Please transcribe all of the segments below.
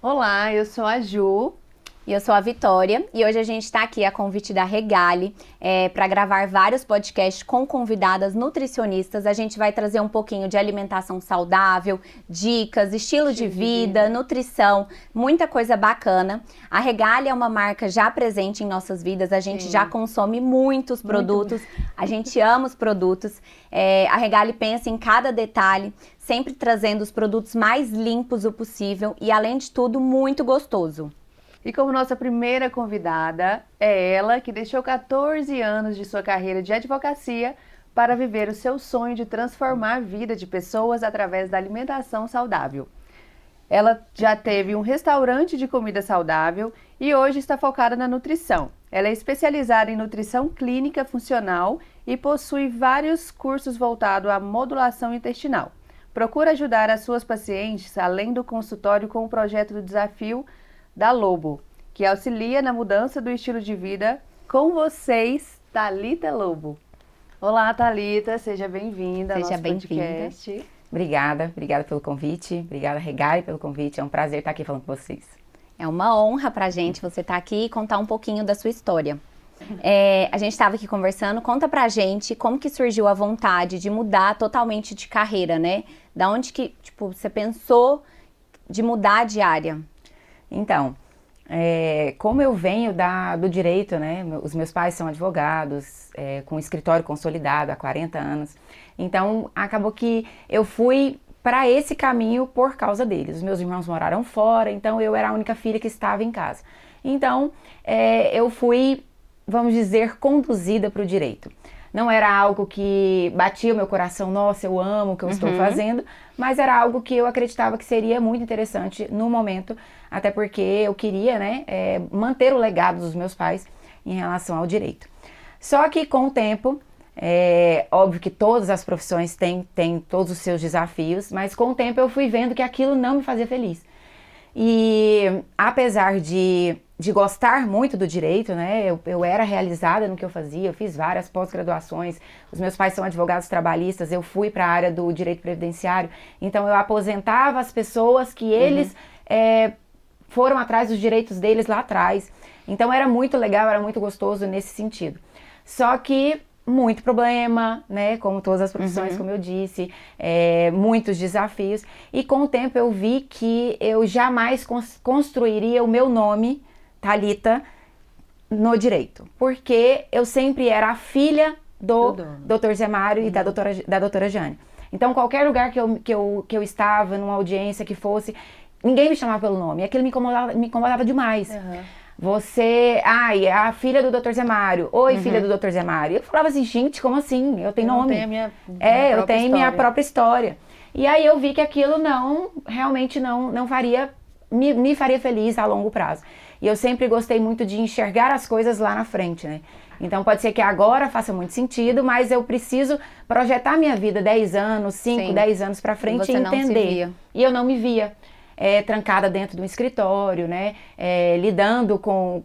Olá, eu sou a Ju. E eu sou a Vitória e hoje a gente está aqui a convite da Regale para gravar vários podcasts com convidadas nutricionistas. A gente vai trazer um pouquinho de alimentação saudável, dicas, estilo de vida, nutrição, muita coisa bacana. A Regale é uma marca já presente em nossas vidas, a gente já consome muitos produtos, a gente ama os produtos. A Regale pensa em cada detalhe, sempre trazendo os produtos mais limpos o possível e, além de tudo, muito gostoso. E como nossa primeira convidada é ela, que deixou 14 anos de sua carreira de advocacia para viver o seu sonho de transformar a vida de pessoas através da alimentação saudável. Ela já teve um restaurante de comida saudável e hoje está focada na nutrição. Ela é especializada em nutrição clínica funcional e possui vários cursos voltados à modulação intestinal. Procura ajudar as suas pacientes, além do consultório, com o projeto do Desafio da Lobo, que auxilia na mudança do estilo de vida. Com vocês, Thalita Lobo. Olá, Thalita, seja bem-vinda ao nosso podcast. Obrigada pelo convite, obrigada, Regale, pelo convite, é um prazer estar aqui falando com vocês. É uma honra pra gente você estar aqui e contar um pouquinho da sua história. A gente estava aqui conversando, conta pra gente como que surgiu a vontade de mudar totalmente de carreira, né? Da onde que, você pensou de mudar de área? Então, como eu venho do direito, né, os meus pais são advogados, com escritório consolidado há 40 anos, então acabou que eu fui para esse caminho por causa deles. Os meus irmãos moraram fora, então eu era a única filha que estava em casa. Então, eu fui, vamos dizer, conduzida para o direito. Não era algo que batia o meu coração, nossa, eu amo o que eu estou fazendo, mas era algo que eu acreditava que seria muito interessante no momento, até porque eu queria, né, manter o legado dos meus pais em relação ao direito. Só que com o tempo, óbvio que todas as profissões têm todos os seus desafios, mas com o tempo eu fui vendo que aquilo não me fazia feliz. E apesar de gostar muito do direito, né, eu era realizada no que eu fazia, eu fiz várias pós-graduações, os meus pais são advogados trabalhistas, eu fui para a área do direito previdenciário, então eu aposentava as pessoas que eles foram atrás dos direitos deles lá atrás, então era muito legal, era muito gostoso nesse sentido. Só que muito problema, né, como todas as profissões, como eu disse, muitos desafios, e com o tempo eu vi que eu jamais construiria o meu nome, Thalita, no direito, porque eu sempre era a filha do Dr. Zé Mário e da doutora Jane. Então qualquer lugar que eu estava, numa audiência que fosse, ninguém me chamava pelo nome, e aquilo me incomodava demais. Você, é a filha do Dr. Zé Mário. Oi, filha do Dr. Zé Mário. Eu falava assim, gente, como assim? Eu tenho nome. Eu tenho minha própria história. E aí eu vi que aquilo realmente não me faria feliz a longo prazo. E eu sempre gostei muito de enxergar as coisas lá na frente, né? Então pode ser que agora faça muito sentido, mas eu preciso projetar minha vida 10 anos, 5, 10 anos pra frente e entender. E eu não me via. Trancada dentro de um escritório, né, lidando com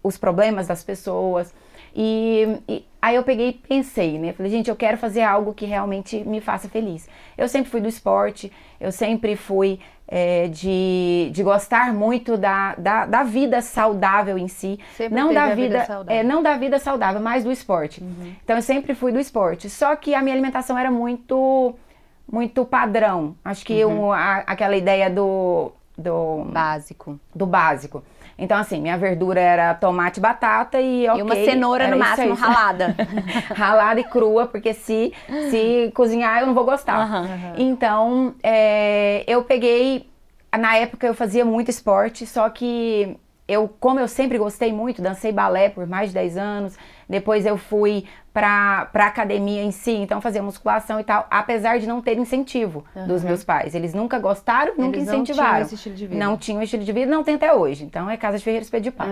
os problemas das pessoas. E aí eu peguei e pensei, né, falei, gente, eu quero fazer algo que realmente me faça feliz. Eu sempre fui do esporte, eu sempre fui de gostar muito da vida saudável em si. Não da vida saudável. Não da vida saudável, mas do esporte. Então eu sempre fui do esporte, só que a minha alimentação era muito padrão. Acho que aquela ideia do básico. Então, assim, minha verdura era tomate, batata e E uma cenoura no máximo ralada. Ralada e crua, porque se cozinhar eu não vou gostar. Então, eu peguei... Na época eu fazia muito esporte, só que como eu sempre gostei muito, dancei balé por mais de 10 anos, depois eu fui pra academia em si, então fazia musculação e tal, apesar de não ter incentivo dos meus pais. Eles nunca gostaram, nunca incentivaram. Não tinham esse estilo de vida. Não tinham estilo de vida, não tem até hoje. Então é casa de ferreiro, espeto de pau.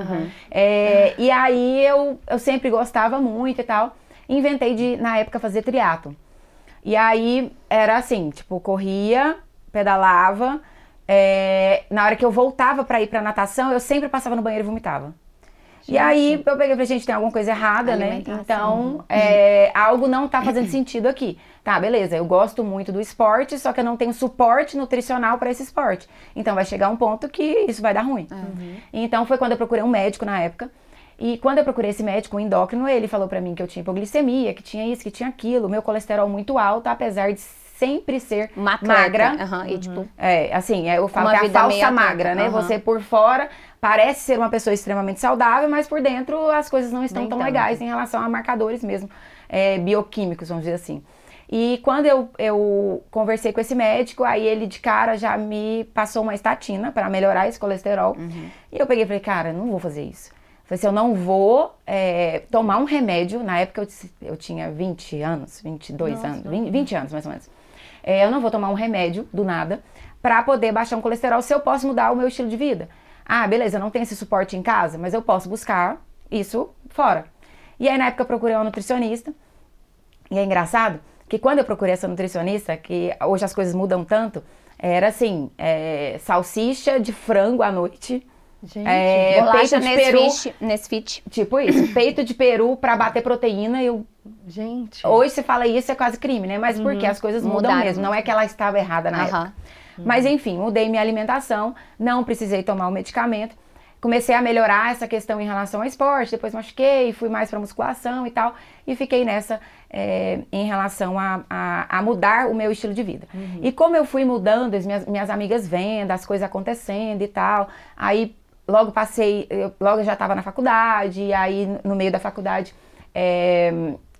E aí eu sempre gostava muito e tal, inventei de, na época, fazer triatlo. E aí era assim, corria, pedalava, na hora que eu voltava pra ir pra natação, eu sempre passava no banheiro e vomitava. E aí eu peguei e falei, gente, tem alguma coisa errada, né? Então, algo não tá fazendo sentido aqui. Tá, beleza, eu gosto muito do esporte, só que eu não tenho suporte nutricional para esse esporte. Então vai chegar um ponto que isso vai dar ruim. Então foi quando eu procurei um médico na época. E quando eu procurei esse médico, um endócrino, ele falou pra mim que eu tinha hipoglicemia, que tinha isso, que tinha aquilo, meu colesterol muito alto, apesar de sempre ser magra. E, tipo, assim, eu falo que é a falsa magra, né? Você por fora parece ser uma pessoa extremamente saudável, mas por dentro as coisas não estão tão legais em relação a marcadores mesmo, bioquímicos, vamos dizer assim. E quando eu conversei com esse médico, aí ele de cara já me passou uma estatina para melhorar esse colesterol. E eu peguei e falei, cara, não vou fazer isso. Falei assim, eu não vou tomar um remédio. Na época eu tinha 20 anos, 22 anos, 20 anos mais ou menos. Eu não vou tomar um remédio do nada para poder baixar um colesterol se eu posso mudar o meu estilo de vida. Ah, beleza, eu não tenho esse suporte em casa, mas eu posso buscar isso fora. E aí na época eu procurei uma nutricionista. E é engraçado que quando eu procurei essa nutricionista, que hoje as coisas mudam tanto, era assim, salsicha de frango à noite. Gente, peito de peru, nesse fit. Tipo isso, peito de peru pra bater proteína. Gente. Hoje você fala isso, é quase crime, né? Mas porque as coisas mudam mesmo. Não é que ela estava errada na época. Mas enfim, mudei minha alimentação, não precisei tomar o medicamento. Comecei a melhorar essa questão em relação ao esporte, depois machuquei, fui mais pra musculação e tal. E fiquei nessa em relação a mudar o meu estilo de vida. E como eu fui mudando, as minhas amigas vendo, as coisas acontecendo e tal, aí logo logo eu já estava na faculdade, e aí no meio da faculdade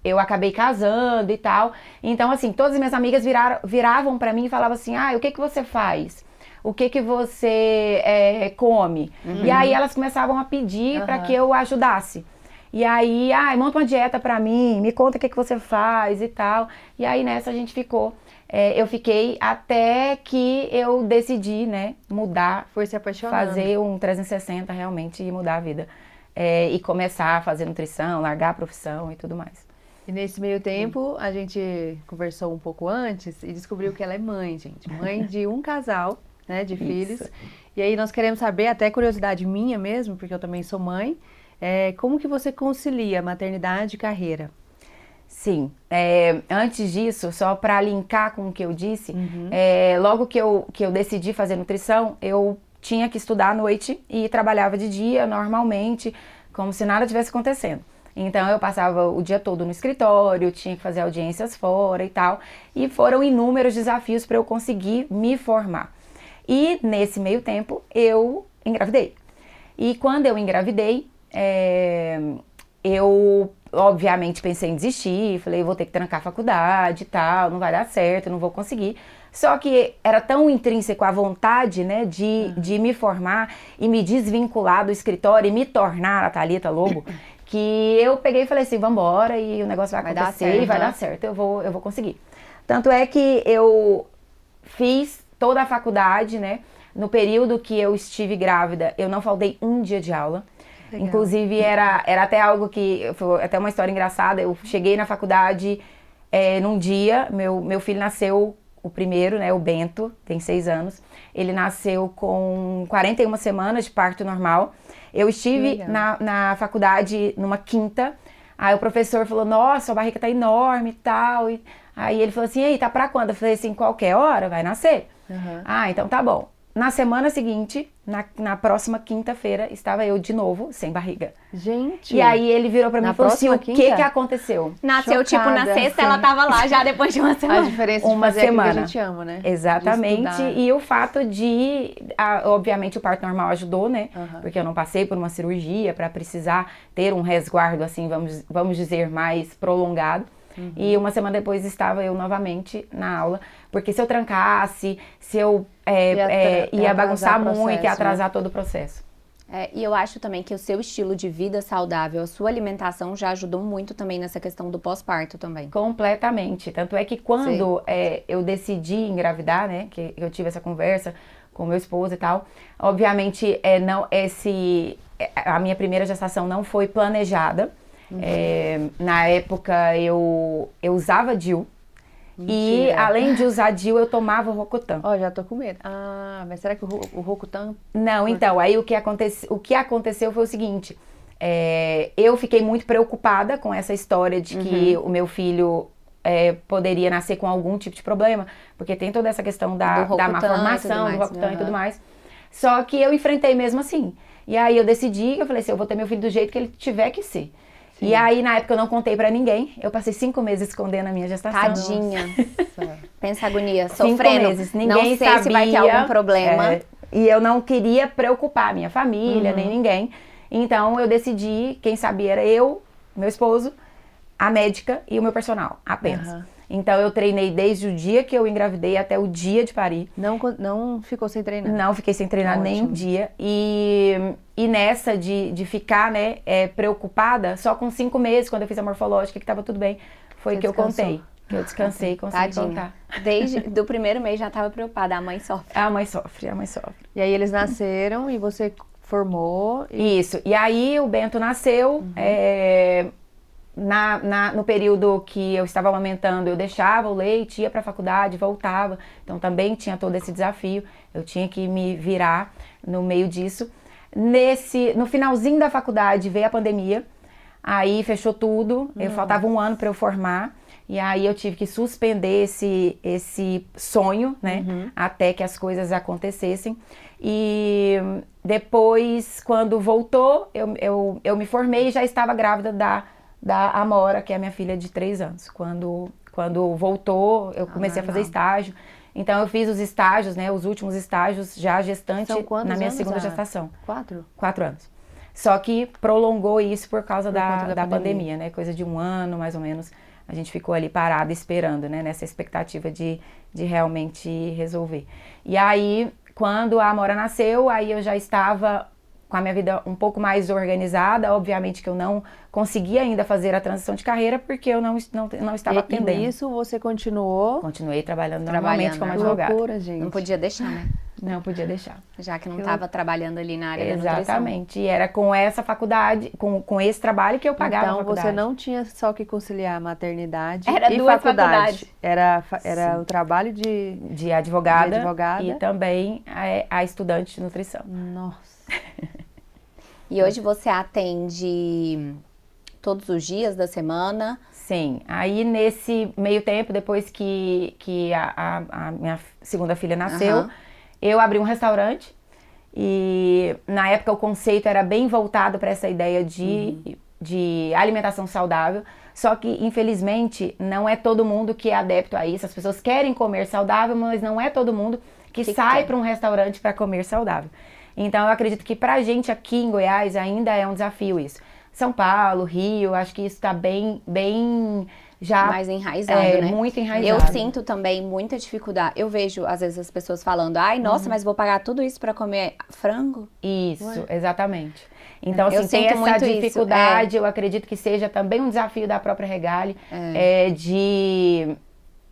eu acabei casando e tal. Então assim, todas as minhas amigas viravam pra mim e falavam assim, o que você faz? O que você come? E aí elas começavam a pedir pra que eu ajudasse. E aí, monta uma dieta pra mim, me conta o que você faz e tal. E aí nessa a gente ficou. Eu fiquei até que eu decidi, né, mudar. Foi se apaixonando. Fazer um 360 realmente e mudar a vida. E começar a fazer nutrição, largar a profissão e tudo mais. E nesse meio tempo, a gente conversou um pouco antes e descobriu que ela é mãe, gente. Mãe de um casal, né, de filhos. E aí nós queremos saber, até curiosidade minha mesmo, porque eu também sou mãe, como que você concilia maternidade e carreira? Sim, antes disso, só para linkar com o que eu disse, logo que eu decidi fazer nutrição, eu tinha que estudar à noite e trabalhava de dia normalmente, como se nada tivesse acontecendo. Então eu passava o dia todo no escritório, tinha que fazer audiências fora e tal, e foram inúmeros desafios para eu conseguir me formar. E nesse meio tempo eu engravidei. E quando eu engravidei, eu obviamente pensei em desistir, falei, vou ter que trancar a faculdade e tal, não vai dar certo, não vou conseguir. Só que era tão intrínseco a vontade, né, de me formar e me desvincular do escritório e me tornar a Thalita Lobo, que eu peguei e falei assim, vambora, e o negócio vai acontecer e vai dar certo, eu vou conseguir. Tanto é que eu fiz toda a faculdade, né, no período que eu estive grávida, eu não faltei um dia de aula. Legal. Inclusive era até algo que, foi até uma história engraçada, eu cheguei na faculdade num dia, meu filho nasceu, o primeiro, né, o Bento, tem 6 anos, ele nasceu com 41 semanas de parto normal. Eu estive na faculdade numa quinta, aí o professor falou, nossa, a barriga tá enorme e tal, aí ele falou assim, ei, tá pra quando? Eu falei assim, qualquer hora vai nascer. Então tá bom. Na semana seguinte, na próxima quinta-feira, estava eu de novo sem barriga. Gente! E aí ele virou pra mim e falou assim, o que aconteceu? Nasceu tipo na sexta, ela tava lá já depois de uma semana. A diferença de fazer aquilo que a gente ama, né? Exatamente. E o fato obviamente o parto normal ajudou, né? Porque eu não passei por uma cirurgia para precisar ter um resguardo, assim, vamos dizer, mais prolongado. E uma semana depois estava eu novamente na aula, porque se eu trancasse, se eu ia bagunçar muito, ia atrasar todo o processo. E eu acho também que o seu estilo de vida saudável, a sua alimentação já ajudou muito também nessa questão do pós-parto também. Completamente. Tanto é que quando eu decidi engravidar, né, que eu tive essa conversa com meu esposo e tal, obviamente a minha primeira gestação não foi planejada. Na época eu usava DIU. Mentira. E além de usar DIU, eu tomava Rocutan. Já tô com medo. Mas será que o Rocutan... Não, então, aí o que aconteceu foi o seguinte, Eu fiquei muito preocupada com essa história de que o meu filho poderia nascer com algum tipo de problema, porque tem toda essa questão da má formação, do Rocutan e tudo mais. Só que eu enfrentei mesmo assim. E aí eu decidi, eu falei assim, eu vou ter meu filho do jeito que ele tiver que ser. Sim. E aí, na época, eu não contei pra ninguém. Eu passei 5 meses escondendo a minha gestação. Tadinha. Pensa a agonia, 5 sofrendo. meses. Ninguém não sei sabia, se vai ter algum problema. E eu não queria preocupar a minha família, nem ninguém. Então, eu decidi, quem sabia era eu, meu esposo, a médica e o meu personal, apenas. Então, eu treinei desde o dia que eu engravidei até o dia de parir. Não ficou sem treinar? Não, fiquei sem treinar nem um dia. E nessa de ficar, né, preocupada, só com 5 meses, quando eu fiz a morfológica, que tava tudo bem, foi que eu contei. Que eu descansei e consegui contar. Desde do primeiro mês já tava preocupada, a mãe sofre. A mãe sofre. E aí eles nasceram e você formou? Isso. E aí o Bento nasceu, no período que eu estava amamentando, eu deixava o leite, ia para a faculdade, voltava. Então também tinha todo esse desafio. Eu tinha que me virar no meio disso. No finalzinho da faculdade veio a pandemia, aí fechou tudo. Faltava 1 ano para eu formar. E aí eu tive que suspender esse sonho, né? Até que as coisas acontecessem. E depois, quando voltou, eu me formei e já estava grávida da Amora, que é a minha filha de 3 anos. Quando voltou, eu comecei a fazer estágio. Então, eu fiz os estágios, né? Os últimos estágios já gestante na minha segunda gestação. 4? 4 anos. Só que prolongou isso por causa da pandemia, né? Coisa de 1 ano, mais ou menos. A gente ficou ali parada esperando, né? Nessa expectativa de realmente resolver. E aí, quando a Amora nasceu, aí eu já estava com a minha vida um pouco mais organizada. Obviamente que eu não conseguia ainda fazer a transição de carreira, porque eu não estava atendendo. E nisso você continuou? Continuei trabalhando normalmente como advogada. Loucura, gente. Não podia deixar, né? Não podia deixar. Já que não estava trabalhando ali na área da nutrição. Exatamente. E era com essa faculdade, com esse trabalho que eu pagava a faculdade. Então, você não tinha só que conciliar a maternidade era e faculdade. Era o trabalho de advogada e também a estudante de nutrição. Nossa. E hoje você atende todos os dias da semana? Sim. Aí, nesse meio tempo, depois que a minha segunda filha nasceu, eu abri um restaurante. E, na época, o conceito era bem voltado para essa ideia de alimentação saudável. Só que, infelizmente, não é todo mundo que é adepto a isso. As pessoas querem comer saudável, mas não é todo mundo que sai para um restaurante para comer saudável. Então, eu acredito que pra gente aqui em Goiás ainda é um desafio isso. São Paulo, Rio, acho que isso está bem já... mais enraizado, né? Muito enraizado. Eu sinto também muita dificuldade. Eu vejo, às vezes, as pessoas falando, ai, nossa, mas vou pagar tudo isso pra comer frango? Isso, exatamente. Então, assim, tem essa dificuldade, eu acredito que seja também um desafio da própria Regale,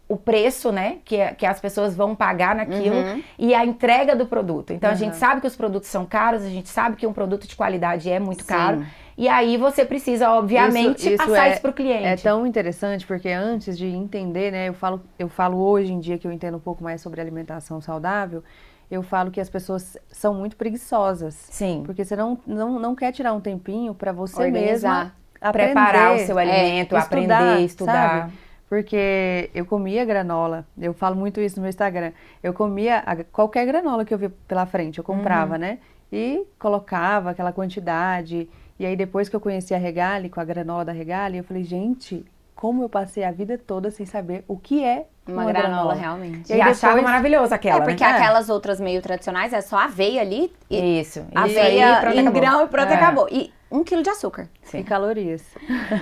o preço, né, que as pessoas vão pagar naquilo e a entrega do produto. Então, a gente sabe que os produtos são caros, a gente sabe que um produto de qualidade é muito caro. E aí, você precisa, obviamente, passar isso para o cliente. É tão interessante, porque antes de entender, né, eu falo hoje em dia que eu entendo um pouco mais sobre alimentação saudável, eu falo que as pessoas são muito preguiçosas. Sim. Porque você não quer tirar um tempinho para você organizar, mesma preparar o seu alimento, aprender, estudar. Sabe? Porque eu comia granola, eu falo muito isso no meu Instagram, eu comia qualquer granola que eu via pela frente, eu comprava, né? E colocava aquela quantidade, e aí depois que eu conheci a Regale, com a granola da Regale, eu falei, gente, como eu passei a vida toda sem saber o que é uma granola realmente. E achava maravilhosa aquela, porque aquelas outras meio tradicionais é só aveia ali. Isso. Aveia em grão e pronto, acabou. E 1 quilo de açúcar. Sim. E calorias.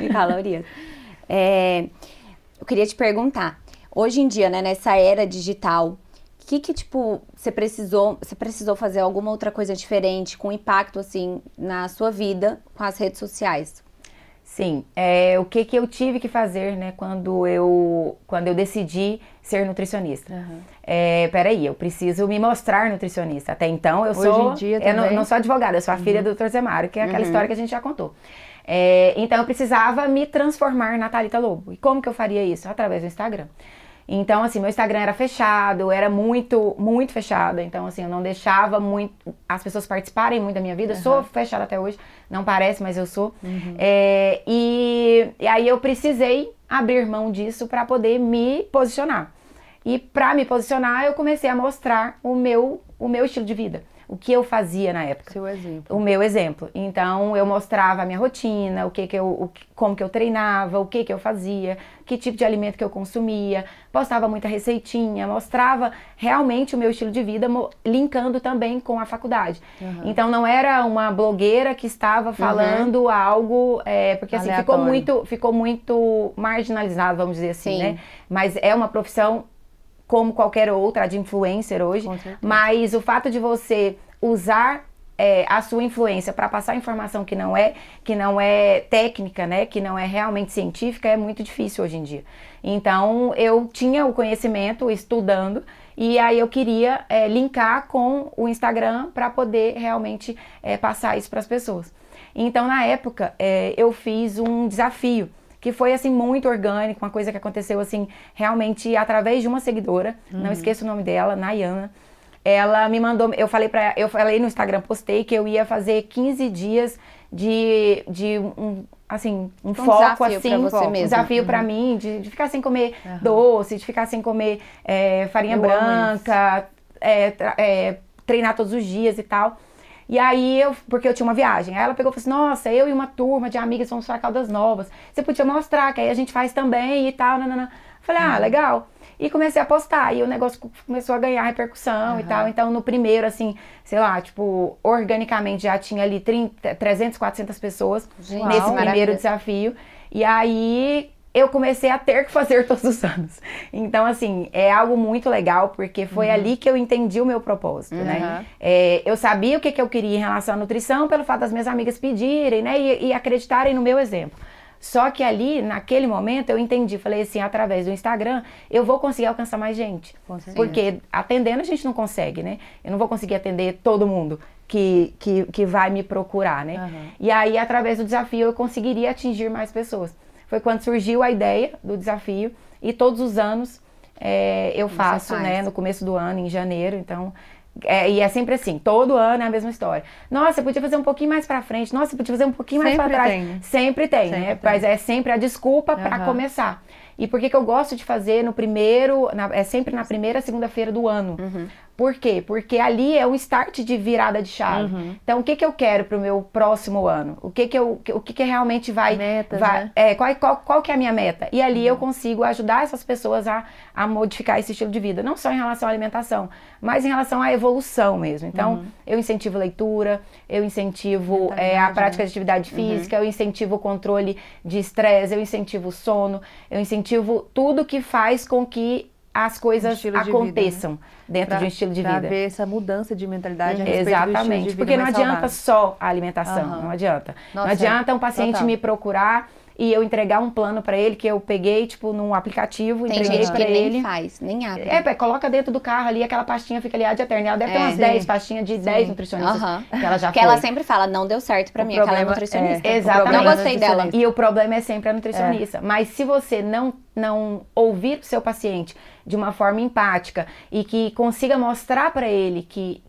E calorias. Eu queria te perguntar, hoje em dia, né, nessa era digital, tipo, você precisou fazer alguma outra coisa diferente, com impacto, assim, na sua vida, com as redes sociais? Sim, o que eu tive que fazer, né, quando eu decidi ser nutricionista. Peraí, eu preciso me mostrar nutricionista. Até então, eu não sou advogada, eu sou a filha do Dr. Zé Mário, que é aquela história que a gente já contou. Então, eu precisava me transformar na Thalita Lobo. E como que eu faria isso? Através do Instagram. Então, assim, meu Instagram era fechado, era muito, muito fechado. Então, assim, eu não deixava muito as pessoas participarem muito da minha vida. Eu sou fechada até hoje, não parece, mas eu sou. E aí eu precisei abrir mão disso para poder me posicionar. E para me posicionar, eu comecei a mostrar o meu estilo de vida. O que eu fazia na época. Seu exemplo. O meu exemplo. Então, eu mostrava a minha rotina, como que eu treinava, o que eu fazia, que tipo de alimento que eu consumia, postava muita receitinha, mostrava realmente o meu estilo de vida, linkando também com a faculdade. Então, não era uma blogueira que estava falando algo, porque assim, ficou muito marginalizado, vamos dizer assim, né? Mas é uma profissão como qualquer outra, de influencer hoje, mas o fato de você usar a sua influência para passar informação que não é técnica, né, que não é realmente científica, é muito difícil hoje em dia. Então, eu tinha o conhecimento estudando e aí eu queria linkar com o Instagram para poder realmente passar isso para as pessoas. Então, na época, eu fiz um desafio que foi, assim, muito orgânico, uma coisa que aconteceu, assim, realmente através de uma seguidora, não esqueço o nome dela, Nayana. Ela me mandou, eu falei no Instagram, postei que eu ia fazer 15 dias de um foco, assim, um desafio pra mim, de ficar sem comer doce, de ficar sem comer farinha branca, treinar todos os dias e tal. E aí, porque eu tinha uma viagem, aí ela pegou e falou assim, nossa, eu e uma turma de amigas vamos para Caldas Novas, você podia mostrar, que aí a gente faz também e tal, nanana. Falei, legal. E comecei a postar, e o negócio começou a ganhar repercussão e tal. Então, no primeiro, assim, sei lá, tipo, organicamente já tinha ali 300, 400 pessoas nesse primeiro desafio. E aí, eu comecei a ter que fazer todos os anos. Então, assim, é algo muito legal, porque foi ali que eu entendi o meu propósito, né? Eu sabia o que eu queria em relação à nutrição, pelo fato das minhas amigas pedirem, né? E acreditarem no meu exemplo. Só que ali, naquele momento, eu entendi, falei assim, através do Instagram, eu vou conseguir alcançar mais gente. Porque atendendo a gente não consegue, né? Eu não vou conseguir atender todo mundo que vai me procurar, né? E aí, através do desafio, eu conseguiria atingir mais pessoas. Foi quando surgiu a ideia do desafio e todos os anos eu faço, né? No começo do ano, em janeiro, então... e é sempre assim, todo ano é a mesma história. Nossa, você podia fazer um pouquinho mais pra frente. Nossa, você podia fazer um pouquinho mais pra trás. Sempre tem, né? Mas é sempre a desculpa pra começar. E por que eu gosto de fazer sempre na primeira segunda-feira do ano? Por quê? Porque ali é um start de virada de chave. Então, o que eu quero pro meu próximo ano? O que realmente vai... Metas, né? Qual que é a minha meta? E ali eu consigo ajudar essas pessoas a modificar esse estilo de vida. Não só em relação à alimentação, mas em relação à evolução mesmo. Então, eu incentivo leitura, eu incentivo a prática de atividade física, eu incentivo o controle de estresse, eu incentivo o sono, eu incentivo tudo que faz com que as coisas aconteçam dentro de um estilo de vida. Pra ver essa mudança de mentalidade a respeito Exatamente, do estilo de vida porque não mais adianta saudável. só a alimentação, não adianta. Nossa, não adianta um paciente me procurar e eu entregar um plano pra ele que eu peguei, tipo, num aplicativo, entreguei pra ele. Nem faz, nem abre. Coloca dentro do carro ali, aquela pastinha fica ali ad eterna. Ela deve ter umas 10 pastinhas de 10 nutricionistas que ela já Porque ela sempre fala, não deu certo pra mim, aquela é nutricionista. Exatamente. Não gostei dela. E o problema é sempre a nutricionista. Mas se você não ouvir o seu paciente de uma forma empática e que consiga mostrar para ele que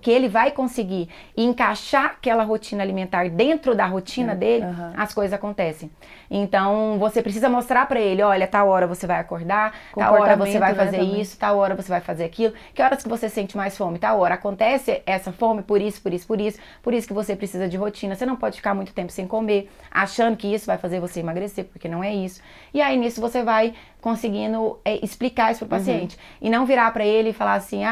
ele vai conseguir encaixar aquela rotina alimentar dentro da rotina dele, as coisas acontecem. Então, você precisa mostrar para ele, olha, tal hora você vai acordar, tal hora você vai fazer isso, tal hora você vai fazer aquilo, que horas que você sente mais fome, tal hora acontece essa fome por isso que você precisa de rotina, você não pode ficar muito tempo sem comer, achando que isso vai fazer você emagrecer, porque não é isso. E aí, nisso, você vai conseguindo explicar isso pro paciente. E não virar para ele e falar assim,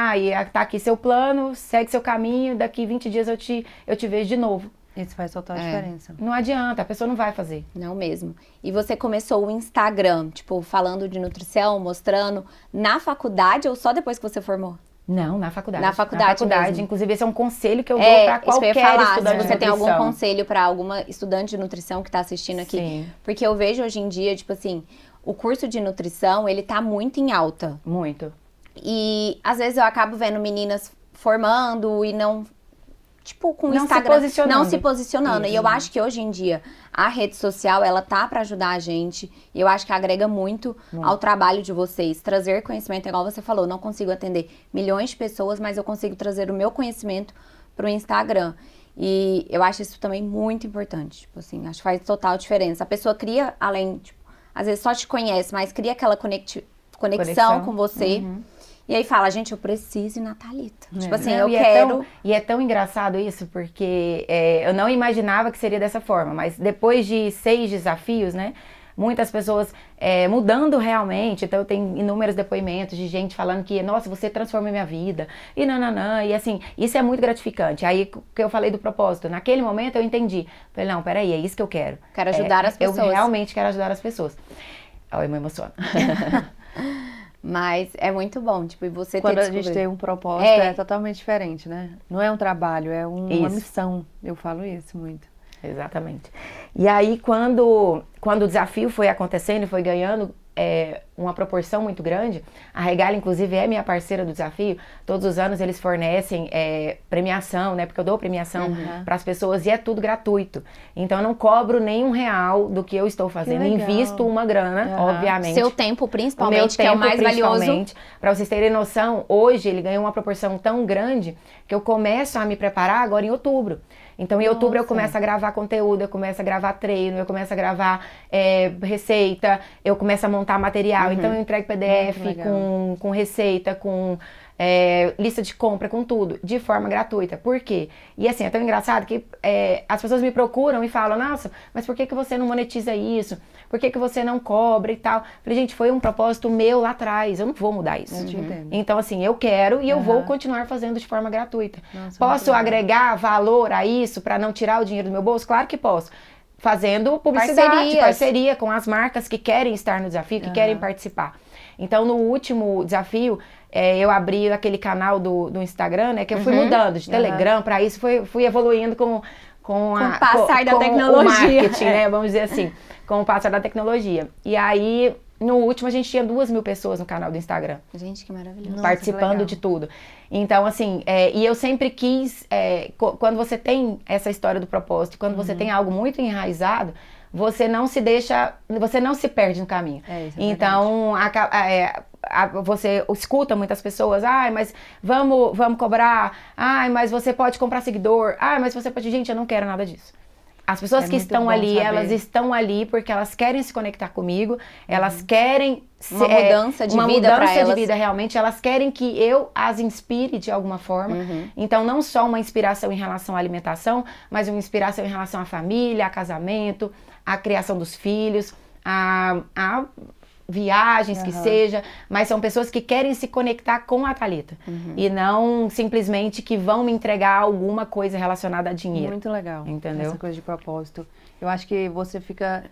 tá aqui seu plano, segue seu caminho, daqui 20 dias eu te vejo de novo. Isso faz total diferença. Não adianta, a pessoa não vai fazer. Não mesmo. E você começou o Instagram, tipo, falando de nutrição, mostrando na faculdade ou só depois que você formou? Não, na faculdade. Na faculdade mesmo. Inclusive, esse é um conselho que eu dou para qualquer estudante de você tem nutrição. algum conselho para alguma estudante de nutrição que tá assistindo aqui? Sim. Porque eu vejo hoje em dia, tipo assim, o curso de nutrição, ele tá muito em alta. Muito. E às vezes eu acabo vendo meninas formando e não tipo, com o Não se Instagram posicionando. não se posicionando. Isso. E eu acho que hoje em dia a rede social, ela tá pra ajudar a gente. E eu acho que agrega muito ao trabalho de vocês. Trazer conhecimento, igual você falou, não consigo atender milhões de pessoas, mas eu consigo trazer o meu conhecimento pro Instagram. E eu acho isso também muito importante. Tipo assim, acho que faz total diferença. A pessoa cria, além, tipo, às vezes só te conhece, mas cria aquela conexão com você. E aí fala, gente, eu preciso ir na Thalita. Tipo assim, eu quero... E é tão engraçado isso, porque eu não imaginava que seria dessa forma, mas depois de 6 desafios, né, muitas pessoas mudando realmente, então eu tenho inúmeros depoimentos de gente falando que, nossa, você transformou minha vida, e nananã, e assim, isso é muito gratificante. Aí que eu falei do propósito, naquele momento eu entendi, falei, não, peraí, é isso que eu quero. Quero ajudar as pessoas. Eu realmente quero ajudar as pessoas. Olha, eu me emociono. Mas é muito bom, tipo, e você Quando ter a gente tem um propósito, é totalmente diferente, né? Não é um trabalho, é uma missão. Eu falo isso muito. Exatamente. E aí, quando o desafio foi acontecendo e foi ganhando uma proporção muito grande, a Regale, inclusive, é minha parceira do desafio. Todos os anos eles fornecem premiação, né? Porque eu dou premiação para as pessoas e é tudo gratuito. Então, eu não cobro nem R$1 do que eu estou fazendo. Invisto uma grana, obviamente. Seu tempo, principalmente, que é o mais valioso. Para vocês terem noção, hoje ele ganhou uma proporção tão grande que eu começo a me preparar agora em outubro. Então, em outubro eu começo a gravar conteúdo, eu começo a gravar treino, eu começo a gravar receita, eu começo a montar material. Então, eu entrego PDF com receita, com lista de compra, com tudo, de forma gratuita. Por quê? E assim, é tão engraçado que as pessoas me procuram e falam, nossa, mas por que você não monetiza isso? Por que você não cobra e tal? Falei, gente, foi um propósito meu lá atrás, eu não vou mudar isso. Então, assim, eu quero e eu vou continuar fazendo de forma gratuita. Nossa, posso agregar valor a isso para não tirar o dinheiro do meu bolso? Claro que posso. Fazendo publicidade, parceria com as marcas que querem estar no desafio, que querem participar. Então, no último desafio, eu abri aquele canal do Instagram, né? Que eu fui mudando de Telegram para isso, fui evoluindo com o passar da tecnologia. O marketing, né? Vamos dizer assim, com o passar da tecnologia. E aí, no último, a gente tinha 2.000 pessoas no canal do Instagram. Gente, que maravilhoso. Participando de tudo. Então, assim, e eu sempre quis, quando você tem essa história do propósito, quando você tem algo muito enraizado, você não se deixa, você não se perde no caminho. Então, você escuta muitas pessoas, mas vamos cobrar, mas você pode comprar seguidor, mas você pode... Gente, eu não quero nada disso. As pessoas que estão ali, elas estão ali porque elas querem se conectar comigo, elas querem... Uma mudança de vida para elas. Uma mudança de vida, realmente. Elas querem que eu as inspire de alguma forma. Então, não só uma inspiração em relação à alimentação, mas uma inspiração em relação à família, a casamento, à criação dos filhos, a viagens que seja, mas são pessoas que querem se conectar com a Thalita e não simplesmente que vão me entregar alguma coisa relacionada a dinheiro. Muito legal, entendeu? Essa coisa de propósito. Eu acho que você fica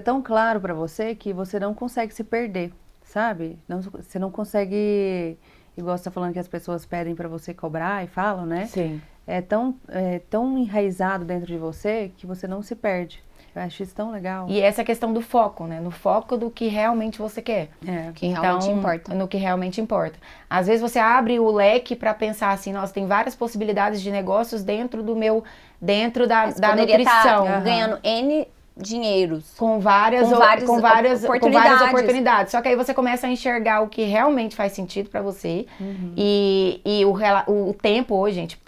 tão claro pra você que você não consegue se perder, sabe? Você não consegue, igual você tá falando que as pessoas pedem pra você cobrar e falam, né? Sim. É tão enraizado dentro de você que você não se perde. Eu acho isso tão legal. E essa questão do foco, né? No foco do que realmente você quer. Que realmente importa. No que realmente importa. Às vezes você abre o leque para pensar assim, nossa, tem várias possibilidades de negócios dentro da nutrição. Ganhando N dinheiros. Com várias oportunidades. Só que aí você começa a enxergar o que realmente faz sentido pra você. E o tempo hoje, gente,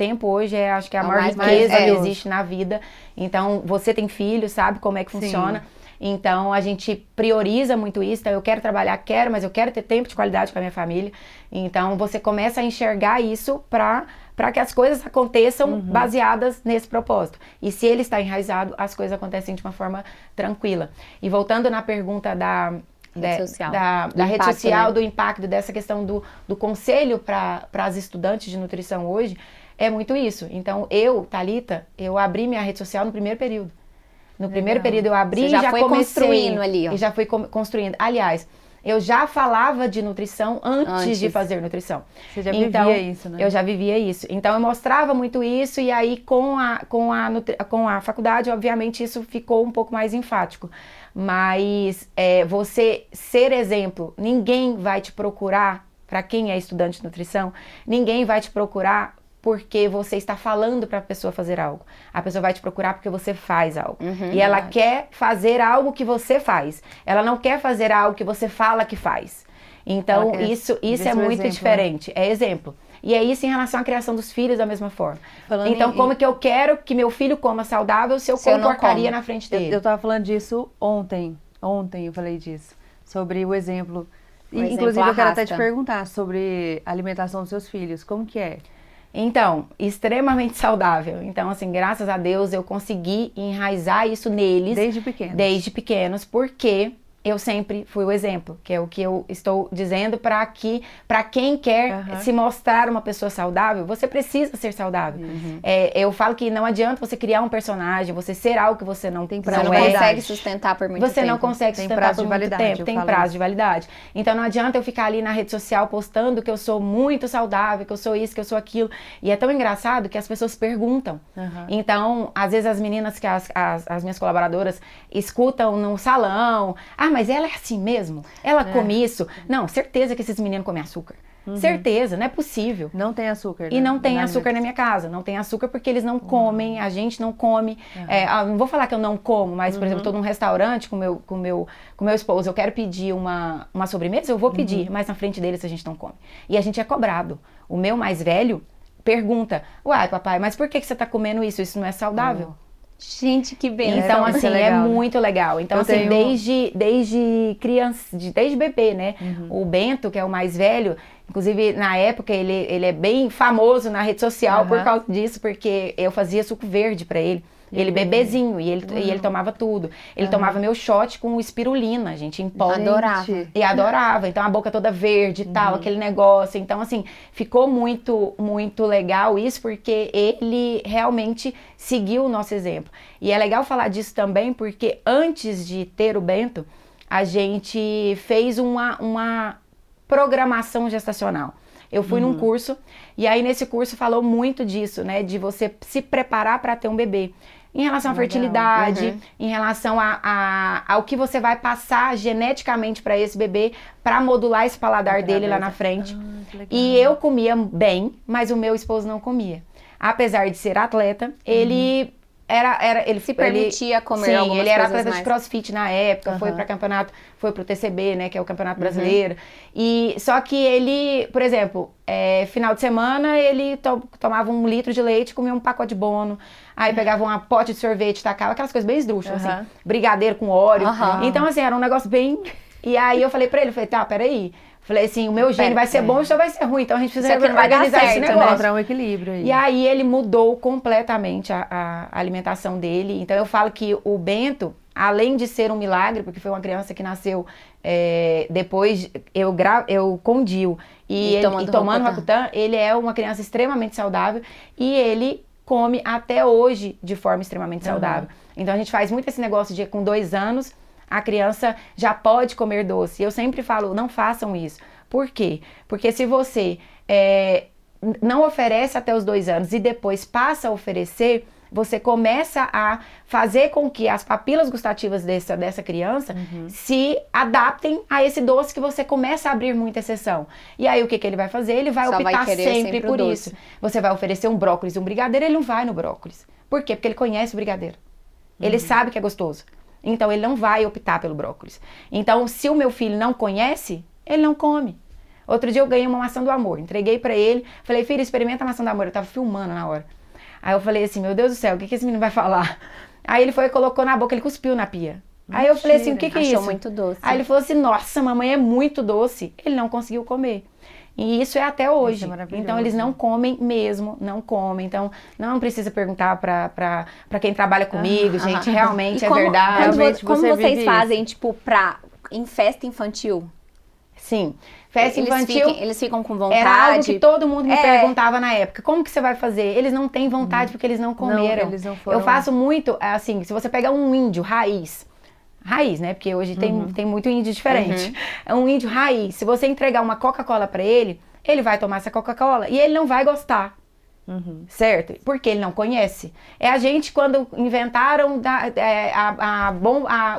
acho que é a maior riqueza que existe na vida. Então, você tem filhos, sabe como é que funciona. Então, a gente prioriza muito isso. Então, eu quero trabalhar, mas eu quero ter tempo de qualidade com a minha família. Então, você começa a enxergar isso para que as coisas aconteçam baseadas nesse propósito. E se ele está enraizado, as coisas acontecem de uma forma tranquila. E voltando na pergunta da rede social, do impacto, dessa questão do conselho para as estudantes de nutrição hoje, é muito isso. Então, Thalita, eu abri minha rede social no primeiro período. No primeiro período eu abri e já comecei. Construindo ali, ó. E já fui construindo. Aliás, eu já falava de nutrição antes de fazer nutrição. Você já vivia isso, né? Eu já vivia isso. Então, eu mostrava muito isso e aí com a faculdade, obviamente, isso ficou um pouco mais enfático. Mas você ser exemplo, ninguém vai te procurar, para quem é estudante de nutrição, ninguém vai te procurar porque você está falando para a pessoa fazer algo. A pessoa vai te procurar porque você faz algo. E ela quer fazer algo que você faz. Ela não quer fazer algo que você fala que faz. Então, isso é muito diferente. É exemplo. E é isso em relação à criação dos filhos da mesma forma. Então, como que eu quero que meu filho coma saudável se eu como porcaria na frente dele? Eu tava falando disso ontem. Ontem eu falei disso. Sobre o exemplo. Inclusive, eu quero até te perguntar sobre a alimentação dos seus filhos. Como que é? Então, extremamente saudável. Então, assim, graças a Deus eu consegui enraizar isso neles. Desde pequenos. Desde pequenos, porque eu sempre fui o exemplo, que é o que eu estou dizendo para quem quer se mostrar uma pessoa saudável, você precisa ser saudável. Eu falo que não adianta você criar um personagem, você ser algo que você não tem prazo. Você não consegue sustentar por muito tempo. Você não consegue sustentar por muito tempo, tem prazo de validade. Então não adianta eu ficar ali na rede social postando que eu sou muito saudável, que eu sou isso, que eu sou aquilo. E é tão engraçado que as pessoas perguntam. Então, às vezes as meninas, que as minhas colaboradoras, escutam no salão, mas ela é assim mesmo? Ela come isso? Não, certeza que esses meninos comem açúcar. Certeza, não é possível. Não tem açúcar. E não tem açúcar na minha casa. Não tem açúcar porque eles não comem, a gente não come. Não vou falar que eu não como, mas, por exemplo, estou num restaurante com meu esposo, eu quero pedir uma sobremesa, eu vou pedir, mas na frente deles a gente não come. E a gente é cobrado. O meu mais velho pergunta, uai, papai, mas por que você está comendo isso? Isso não é saudável? Gente, que bem. Então, assim, é muito legal. Então, assim, desde criança, desde bebê, né? O Bento, que é o mais velho, inclusive, na época, ele é bem famoso na rede social por causa disso, porque eu fazia suco verde pra ele. Ele bebezinho, e ele tomava tudo. Ele tomava meu shot com espirulina, gente, em pó. Adorava. E adorava. Então, a boca toda verde e tal, aquele negócio. Então, assim, ficou muito, muito legal isso, porque ele realmente seguiu o nosso exemplo. E é legal falar disso também, porque antes de ter o Bento, a gente fez uma programação gestacional. Eu fui num curso, e aí nesse curso falou muito disso, né? De você se preparar para ter um bebê. Em relação à fertilidade, em relação ao que você vai passar geneticamente para esse bebê, para modular esse paladar dele lá na frente. E eu comia bem, mas o meu esposo não comia. Apesar de ser atleta, ele ele se permitia comer algumas coisas. Sim, ele era atleta de crossfit na época, foi para campeonato, foi pro TCB, né, que é o Campeonato Brasileiro. E só que ele, por exemplo, final de semana ele tomava 1 litro de leite, comia um pacote de Bono, aí pegava uma pote de sorvete, tacava aquelas coisas bem esdrúxulas, assim, brigadeiro com óleo. Então, assim, era um negócio bem... E aí eu falei pra ele, tá, peraí. Falei assim, o meu gene vai ser bom e o seu vai ser ruim, então a gente precisa organizar esse negócio. Encontrar um equilíbrio aí. E aí ele mudou completamente a alimentação dele. Então eu falo que o Bento, além de ser um milagre, porque foi uma criança que nasceu depois, eu com DIU e tomando Roacutan, ele é uma criança extremamente saudável e ele come até hoje de forma extremamente saudável. Então a gente faz muito esse negócio de com 2 anos, a criança já pode comer doce. Eu sempre falo, não façam isso. Por quê? Porque se você não oferece até os 2 anos e depois passa a oferecer, você começa a fazer com que as papilas gustativas dessa criança se adaptem a esse doce que você começa a abrir muita exceção. E aí o que ele vai fazer? Ele vai optar sempre por isso. Você vai oferecer um brócolis e um brigadeiro, ele não vai no brócolis. Por quê? Porque ele conhece o brigadeiro. Ele sabe que é gostoso. Então, ele não vai optar pelo brócolis. Então, se o meu filho não conhece, ele não come. Outro dia eu ganhei uma maçã do amor. Entreguei pra ele. Falei, filho, experimenta a maçã do amor. Eu tava filmando na hora. Aí eu falei assim, meu Deus do céu, o que esse menino vai falar? Aí ele foi e colocou na boca, ele cuspiu na pia. Mentira. Aí eu falei assim, o que é isso? Achou muito doce. Aí ele falou assim, nossa, mamãe é muito doce. Ele não conseguiu comer. E isso é até hoje. Então, eles não comem mesmo, não comem. Então, não precisa perguntar pra quem trabalha comigo, gente, realmente é verdade. Como vocês fazem, tipo, em festa infantil? Sim, festa infantil... Eles ficam com vontade? Era algo que todo mundo me perguntava na época. Como que você vai fazer? Eles não têm vontade porque eles não comeram. Não, eles não foram. Eu faço muito, assim, se você pegar um índio raiz, né? Porque hoje tem muito índio diferente. É um índio raiz. Se você entregar uma Coca-Cola pra ele vai tomar essa Coca-Cola e ele não vai gostar. Certo? Porque ele não conhece. É a gente quando inventaram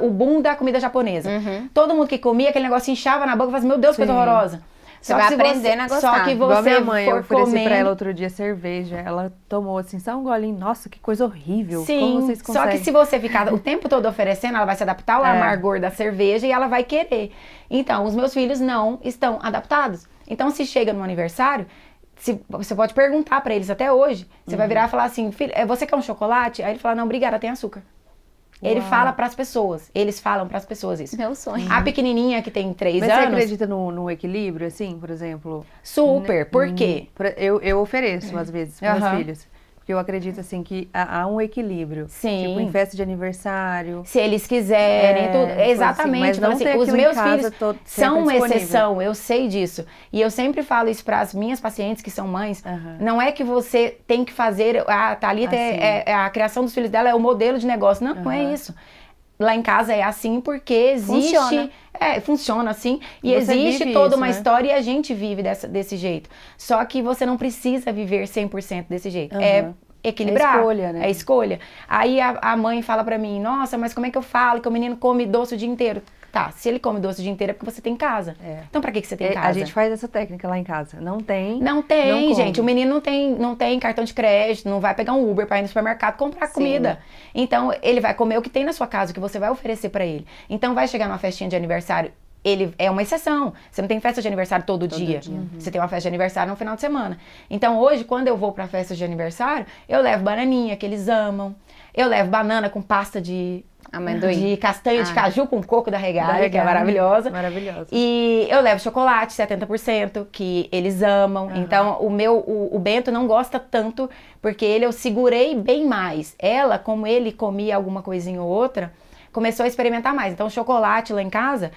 o boom da comida japonesa. Todo mundo que comia, aquele negócio inchava na boca e falava assim, meu Deus, coisa horrorosa. Você vai aprendendo a gostar. Só que Igual a você minha mãe, eu ofereci pra comendo... ela outro dia cerveja. Ela tomou assim, só um golinho. Nossa, que coisa horrível. Sim, Como vocês só conseguem? que se você ficar o tempo todo oferecendo, ela vai se adaptar ao amargor da cerveja e ela vai querer. Então, os meus filhos não estão adaptados. Então, se chega no aniversário, você pode perguntar pra eles até hoje. Você vai virar e falar assim, filho, você quer um chocolate? Aí ele fala, não, obrigada, tem açúcar. Ele fala pras pessoas, eles falam pras pessoas isso. Meu sonho. A pequenininha que tem 3 Mas anos... você acredita no equilíbrio, assim, por exemplo? Super, por quê? Eu ofereço, às vezes, para meus Aham. filhos. Porque eu acredito, assim, que há um equilíbrio. Sim. Tipo, em festa de aniversário. Se eles quiserem, tudo. coisa Exatamente. assim, mas não Fala ter assim, os aquilo em meus casa filhos sempre são uma disponível. exceção, eu sei disso. E eu sempre falo isso para as minhas pacientes que são mães. Aham. Não é que você tem que fazer. A Thalita, Assim. a criação dos filhos dela é o modelo de negócio. Não, não é Aham. isso. Lá em casa é assim porque existe. Funciona. Funciona assim. E Você existe vive toda isso, uma né? história e a gente vive desse jeito. Só que você não precisa viver 100% desse jeito. Aham. É equilibrar. É escolha, né? É escolha. Aí a mãe fala pra mim, nossa, mas como é que eu falo que o menino come doce o dia inteiro? Tá, se ele come doce o dia inteiro é porque você tem casa. É. Então pra que você tem casa? A gente faz essa técnica lá em casa. Não tem. Não tem, não come. gente. O menino não tem cartão de crédito, não vai pegar um Uber pra ir no supermercado comprar Sim. comida. Então, ele vai comer o que tem na sua casa, o que você vai oferecer pra ele. Então, vai chegar numa festinha de aniversário, ele é uma exceção. Você não tem festa de aniversário todo dia. Você tem uma festa de aniversário no final de semana. Então, hoje, quando eu vou pra festa de aniversário, eu levo bananinha, que eles amam. Eu levo banana com pasta de Amendoim. de castanha de caju com coco da Regali, que é Regali. maravilhosa. Maravilhosa. E eu levo chocolate, 70%, que eles amam. Então, o Bento não gosta tanto, porque eu segurei bem mais. Ela, como ele comia alguma coisinha ou outra, começou a experimentar mais. Então, chocolate lá em casa,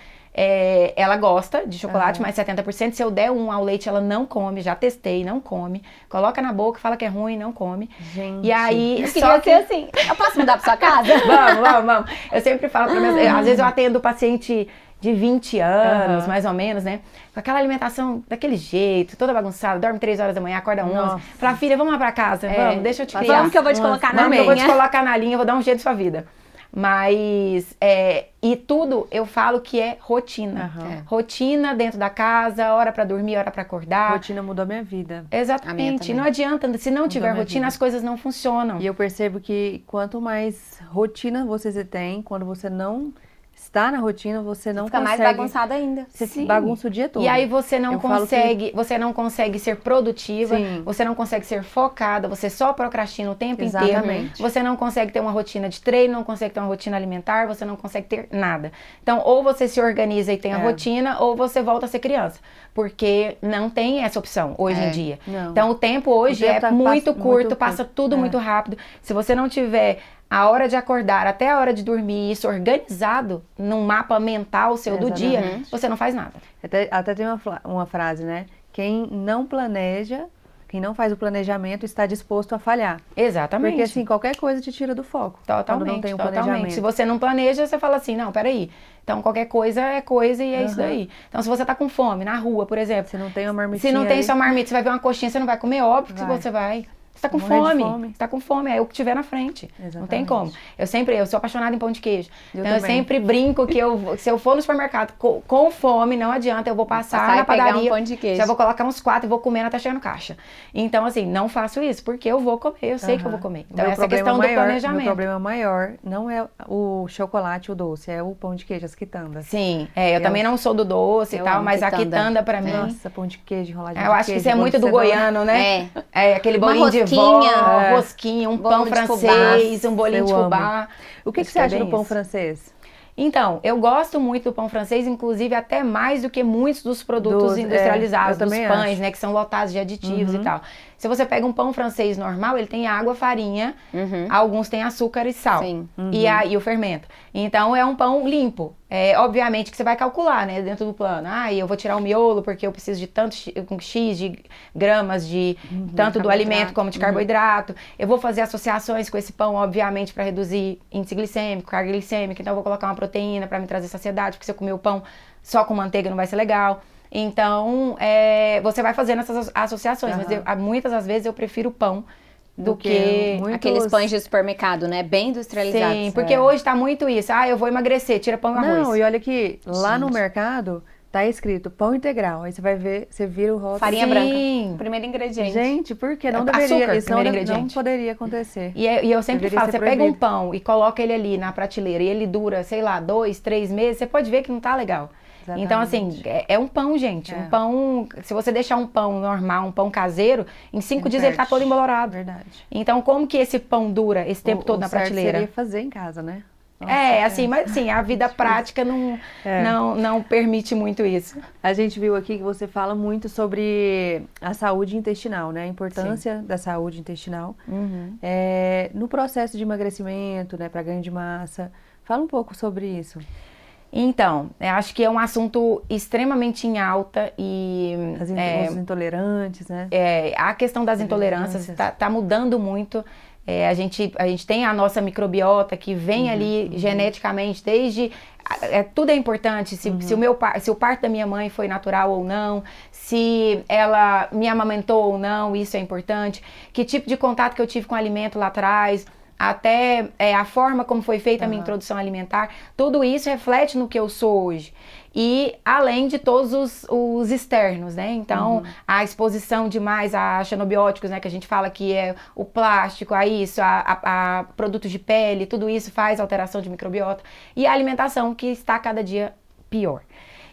ela gosta de chocolate, mas 70%. Se eu der um ao leite, ela não come. Já testei, não come. Coloca na boca, fala que é ruim, não come. Gente. E aí, Eu só queria ser assim. Eu posso mudar pra sua casa? Vamos. Eu sempre falo pra minhas... Às vezes eu atendo paciente de 20 anos, mais ou menos, né? Com aquela alimentação daquele jeito, toda bagunçada, dorme 3 horas da manhã, acorda 11. Nossa. Fala, filha, vamos lá pra casa, vamos, deixa eu te criar. Vamos que eu vou te colocar na Vamos que eu vou te linha. colocar na linha, eu vou dar um jeito na sua vida. Mas, e tudo eu falo que é rotina. Aham. Rotina dentro da casa, hora pra dormir, hora pra acordar. A rotina mudou a minha vida. A minha Exatamente, também. não adianta, se não tiver minha rotina, vida. as coisas não funcionam. E eu percebo que quanto mais rotina você tem, quando você não está na rotina, você não Fica mais consegue... bagunçada ainda. Você Sim. bagunça o dia todo. E aí você não Eu falo você não consegue ser produtiva, Sim. você não consegue ser focada, você só procrastina o tempo inteiro. Exatamente. Você não consegue ter uma rotina de treino, não consegue ter uma rotina alimentar, você não consegue ter nada. Então, ou você se organiza e tem a rotina, ou você volta a ser criança. Porque não tem essa opção hoje em dia. Não. Então, o tempo hoje tempo é muito passa curto, muito passa curto. tudo muito rápido. Se você não tiver a hora de acordar até a hora de dormir, isso organizado num mapa mental seu do dia, Exatamente. você não faz nada. Até tem uma frase, né? Quem não planeja, quem não faz o planejamento, está disposto a falhar. Exatamente. Porque assim, qualquer coisa te tira do foco. Quando Totalmente, não tem um totalmente. planejamento. Se você não planeja, você fala assim, não, peraí. Então, qualquer coisa é coisa e é isso daí. Então, se você tá com fome, na rua, por exemplo, Se não tem uma marmitinha se não tem ali, sua marmita, você vai ver uma coxinha, você não vai comer, óbvio que Vai. você vai. Você tá com Morrer de fome. fome. Você tá com fome, é o que tiver na frente. Não tem Exatamente. como. Eu sou apaixonada em pão de queijo. Eu Então, eu também. sempre brinco que se eu for no supermercado com fome, não adianta, eu vou passar Passar na e pegar um padaria, pão de queijo. já vou colocar uns 4 e vou comendo até chegar no caixa. Então, assim, não faço isso, porque eu vou comer, eu sei que eu vou comer. Então, Meu essa é a problema questão do maior, planejamento. Meu problema maior não é o chocolate, o doce, é o pão de queijo, as quitandas. Sim, eu também não sou do doce e Eu tal, amo mas a quitanda. quitanda pra mim. Nossa, pão de queijo, enroladinho Eu de acho que queijo, isso é bolo muito de do cenoura. goiano, né? É. Aquele Uma bolinho de vó, rosquinha. rosquinha, um Bolo pão de francês, um bolinho Eu de amo. fubá. O que Acho você é acha bem do pão isso. francês? Então, eu gosto muito do pão francês, inclusive até mais do que muitos dos produtos industrializados, eu dos também pães, acho. né, que são lotados de aditivos e tal. Se você pega um pão francês normal, ele tem água, farinha, alguns têm açúcar e sal. Sim. E o fermento. Então, é um pão limpo. Obviamente que você vai calcular, né, dentro do plano. Eu vou tirar o miolo porque eu preciso de tanto com X de gramas de tanto do carboidrato. alimento como de carboidrato. Eu vou fazer associações com esse pão, obviamente, para reduzir índice glicêmico, carga glicêmica. Então, eu vou colocar uma proteína para me trazer saciedade, porque se eu comer o pão só com manteiga não vai ser legal. Então, você vai fazendo essas associações. Mas muitas das vezes eu prefiro o pão do que... muitos- Aqueles pães de supermercado, né? Bem industrializados. Sim, porque hoje tá muito isso. Eu vou emagrecer, tira pão e arroz. Não, e olha que lá no mercado tá escrito pão integral. Aí você vai ver, você vira o rótulo. Farinha Sim. branca, primeiro ingrediente. Gente, por que não Açúcar, deveria? Isso não, primeiro não ingrediente. poderia acontecer. E eu sempre Deveria falo, ser você pega um proibido. pão e coloca ele ali na prateleira e ele dura, sei lá, 2, 3 meses, você pode ver que não tá legal. Exatamente. Então, assim, é um pão, gente. Um pão, se você deixar um pão normal, um pão caseiro, em 5 dias ele tá todo embolorado. Verdade. Então, como que esse pão dura esse tempo todo na certo prateleira? seria fazer em casa, né? Nossa, Assim, mas assim, a vida prática não permite muito isso. A gente viu aqui que você fala muito sobre a saúde intestinal, né? A importância da saúde intestinal no processo de emagrecimento, né? Para ganho de massa. Fala um pouco sobre isso. Então, eu acho que é um assunto extremamente em alta e... Os intolerantes, né? A questão das intolerâncias tá mudando muito. A gente tem a nossa microbiota que vem ali geneticamente desde... tudo é importante, se o parto da minha mãe foi natural ou não, se ela me amamentou ou não, isso é importante. Que tipo de contato que eu tive com o alimento lá atrás, até a forma como foi feita a minha introdução alimentar, tudo isso reflete no que eu sou hoje. E além de todos os externos, né? Então, a exposição demais a xenobióticos, né? Que a gente fala que é o plástico, a produtos de pele, tudo isso faz alteração de microbiota. E a alimentação, que está cada dia pior.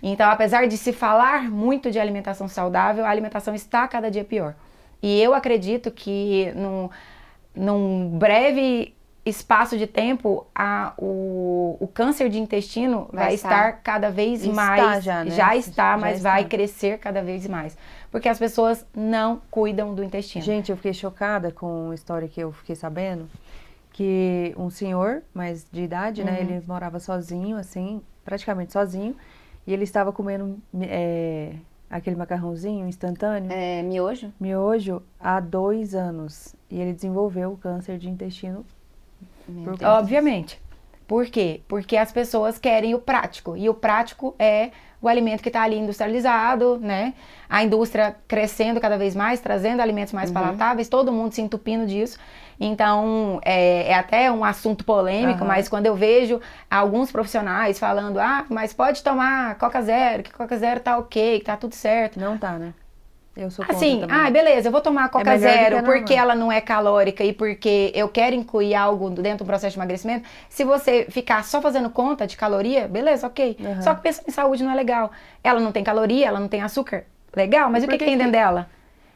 Então, apesar de se falar muito de alimentação saudável, a alimentação está cada dia pior. E eu acredito que num breve espaço de tempo, o câncer de intestino vai estar cada vez mais. Já está, mas vai crescer cada vez mais. Porque as pessoas não cuidam do intestino. Gente, eu fiquei chocada com a história que eu fiquei sabendo, que um senhor, mais de idade, né, ele morava sozinho, assim, praticamente sozinho, e ele estava comendo aquele macarrãozinho instantâneo. Miojo? Miojo há 2 anos. E ele desenvolveu o câncer de intestino. Obviamente. Por quê? Porque as pessoas querem o prático. E o prático é o alimento que está ali industrializado, né? A indústria crescendo cada vez mais, trazendo alimentos mais palatáveis, todo mundo se entupindo disso. Então, é até um assunto polêmico, mas quando eu vejo alguns profissionais falando, mas pode tomar Coca Zero, que Coca Zero tá ok, que tá tudo certo. Não tá, né? Eu sou contra assim, também. Beleza, eu vou tomar Coca Zero porque normal. ela não é calórica e porque eu quero incluir algo dentro do processo de emagrecimento. Se você ficar só fazendo conta de caloria, beleza, ok. Só que pensando em saúde não é legal. Ela não tem caloria, ela não tem açúcar, legal, mas o que tem dentro dela?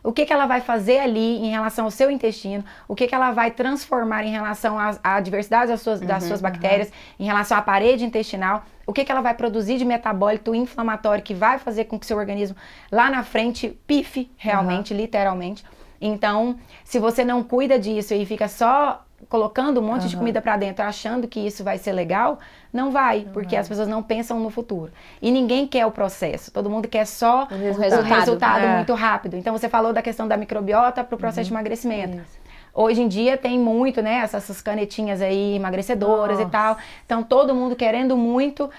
O que ela vai fazer ali em relação ao seu intestino? O que ela vai transformar em relação à diversidade das suas bactérias, em relação à parede intestinal? O que ela vai produzir de metabólito inflamatório que vai fazer com que seu organismo lá na frente pife realmente, literalmente. Então, se você não cuida disso e fica só colocando um monte de comida pra dentro, achando que isso vai ser legal, não vai, porque as pessoas não pensam no futuro. E ninguém quer o processo, todo mundo quer só o resultado muito rápido. Então, você falou da questão da microbiota pro processo de emagrecimento. Hoje em dia tem muito, né, essas canetinhas aí emagrecedoras e tal. Então, todo mundo querendo muito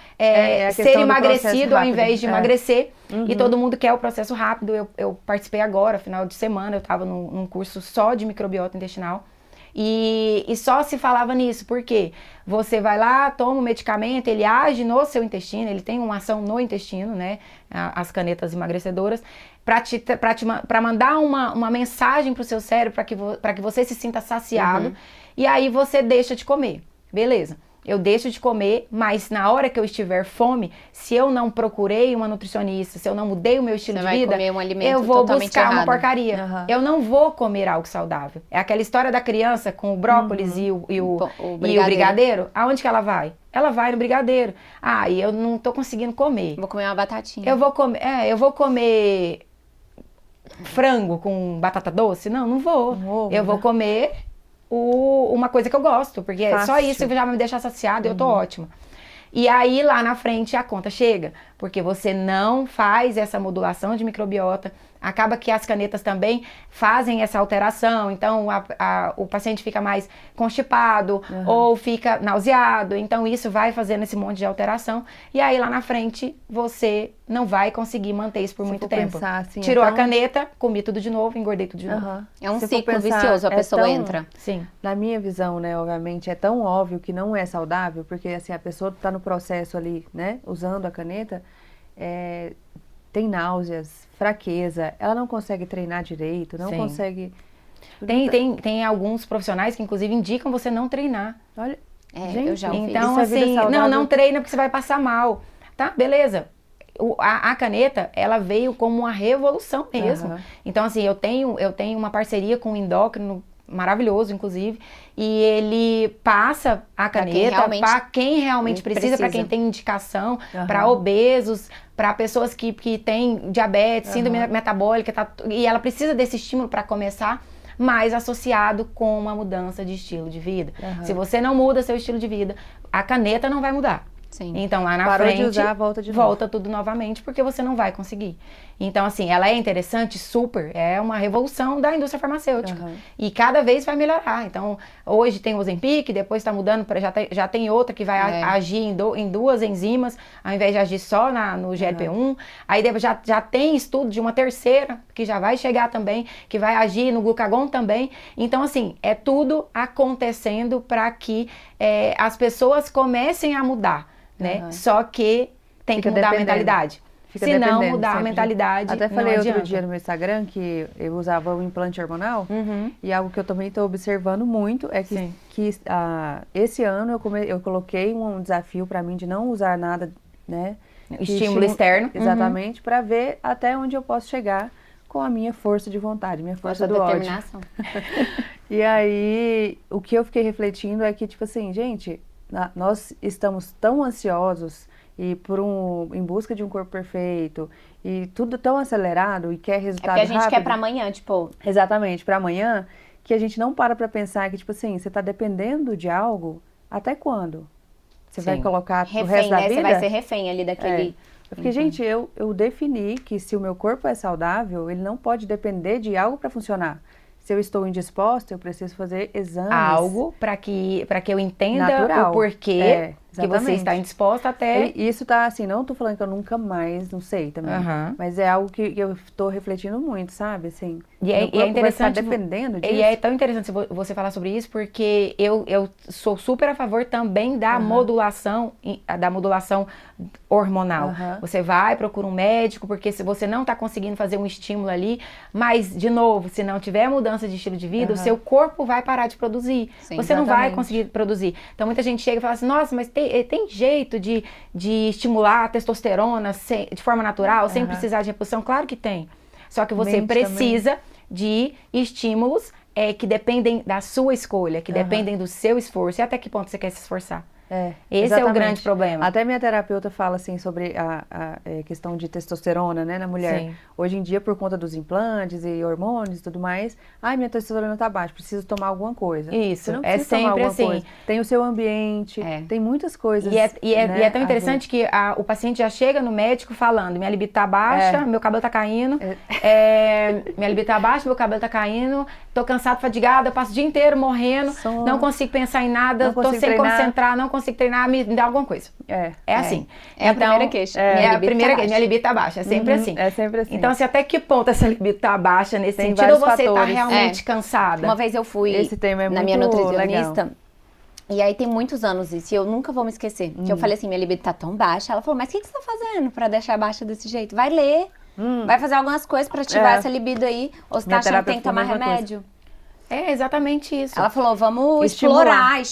ser emagrecido ao invés de emagrecer. E todo mundo quer o processo rápido. Eu participei agora, final de semana, eu estava num curso só de microbiota intestinal. E só se falava nisso, porque você vai lá, toma o medicamento, ele age no seu intestino, ele tem uma ação no intestino, né, as canetas emagrecedoras, para mandar uma mensagem para o seu cérebro, para que você se sinta saciado, e aí você deixa de comer, beleza. Eu deixo de comer, mas na hora que eu estiver fome, se eu não procurei uma nutricionista, se eu não mudei o meu estilo de vida, eu vou buscar uma porcaria. Eu não vou comer algo saudável. É aquela história da criança com o brócolis e o brigadeiro. Aonde que ela vai? Ela vai no brigadeiro. E eu não tô conseguindo comer. Vou comer uma batatinha. Eu vou comer frango com batata doce? Não vou. Eu vou comer uma coisa que eu gosto, porque só isso já vai me deixar saciado e eu tô ótima. E aí, lá na frente, a conta chega, porque você não faz essa modulação de microbiota, acaba que as canetas também fazem essa alteração, então o paciente fica mais constipado ou fica nauseado, então isso vai fazendo esse monte de alteração, e aí lá na frente você não vai conseguir manter isso por muito tempo. Assim, tirou a caneta, comi tudo de novo, engordei tudo de novo. É um ciclo vicioso, a pessoa entra. Sim. Na minha visão, né, obviamente, é tão óbvio que não é saudável, porque assim, a pessoa tá no processo ali, né, usando a caneta, tem náuseas, fraqueza, ela não consegue treinar direito, não Sim. consegue... Tem alguns profissionais que inclusive indicam você não treinar. Olha, Gente, eu já ouvi. Então, Isso é vida assim, saudável. não treina porque você vai passar mal. Tá, beleza. A caneta, ela veio como uma revolução mesmo. Aham. Então, assim, eu tenho uma parceria com um endócrino maravilhoso, inclusive, e ele passa a caneta para quem realmente precisa, para quem tem indicação, para obesos, para pessoas que têm diabetes, síndrome metabólica, e ela precisa desse estímulo para começar, mas associado com uma mudança de estilo de vida. Se você não muda seu estilo de vida, a caneta não vai mudar. Sim. Então lá na Parou frente, de usar, volta de novo. volta tudo novamente, porque você não vai conseguir. Então, assim, ela é interessante, super, é uma revolução da indústria farmacêutica. E cada vez vai melhorar. Então, hoje tem o Ozempic, depois está mudando, já tem outra que vai agir em duas enzimas, ao invés de agir só no GLP-1. Aí já tem estudo de uma terceira, que já vai chegar também, que vai agir no glucagon também. Então, assim, é tudo acontecendo para que as pessoas comecem a mudar. Né? Só que tem que mudar a mentalidade. Se não mudar a mentalidade, até falei não outro adianta. dia no meu Instagram que eu usava o implante hormonal e algo que eu também estou observando muito é que esse ano eu coloquei um desafio para mim de não usar nada, né? Estímulo externo. Exatamente, para ver até onde eu posso chegar com a minha força de vontade, minha força do ódio. E aí, o que eu fiquei refletindo é que, tipo assim, gente... Nós estamos tão ansiosos e em busca de um corpo perfeito e tudo tão acelerado e quer resultado rápido. É porque a gente quer pra amanhã, tipo... Exatamente, pra amanhã, que a gente não para pra pensar que, tipo assim, você tá dependendo de algo até quando? Você vai colocar o resto da vida? Você vai ser refém ali daquele... Porque, gente, eu defini que se o meu corpo é saudável, ele não pode depender de algo pra funcionar. Se eu estou indisposta, eu preciso fazer exames. Algo para que eu entenda natural. O porquê que você está indisposta até... E isso tá assim, não tô falando que eu nunca mais, não sei também. Mas é algo que eu tô refletindo muito, sabe? Assim, e é interessante... dependendo disso. E é tão interessante você falar sobre isso, porque eu sou super a favor também da modulação hormonal. Você vai, procura um médico, porque se você não tá conseguindo fazer um estímulo ali, mas, de novo, se não tiver mudança de estilo de vida, o seu corpo vai parar de produzir. Sim, você não vai conseguir produzir. Então, muita gente chega e fala assim, nossa, mas tem jeito de estimular a testosterona de forma natural, sem precisar de reposição? Claro que tem. Só que você precisa de estímulos que dependem da sua escolha, que dependem do seu esforço. E até que ponto você quer se esforçar? Esse é o grande problema. Até minha terapeuta fala assim sobre a questão de testosterona, né, na mulher. Sim. Hoje em dia, por conta dos implantes e hormônios e tudo mais, minha testosterona tá baixa, preciso tomar alguma coisa. Isso, Você não é precisa tomar sempre alguma assim. coisa. Tem o seu ambiente, tem muitas coisas. E é tão interessante que o paciente já chega no médico falando, minha libido tá baixa, meu cabelo tá caindo, minha libido tá baixa, meu cabelo tá caindo, tô cansado, fadigada, eu passo o dia inteiro morrendo, não consigo pensar em nada, tô sem concentrar, não consigo treinar, me dá alguma coisa. É assim. É a primeira queixa. Minha libido tá baixa, é sempre assim. É sempre assim. Então, assim, até que ponto essa libido tá baixa nesse sentido, ou você tá realmente cansada? Uma vez eu fui na minha nutricionista, e aí tem muitos anos isso, e eu nunca vou me esquecer. Que eu falei assim, minha libido tá tão baixa. Ela falou, mas o que você tá fazendo pra deixar baixa desse jeito? Vai ler, vai fazer algumas coisas pra ativar essa libido aí, ou você tá achando que tem que tomar remédio? É exatamente isso. Ela falou, vamos estimular.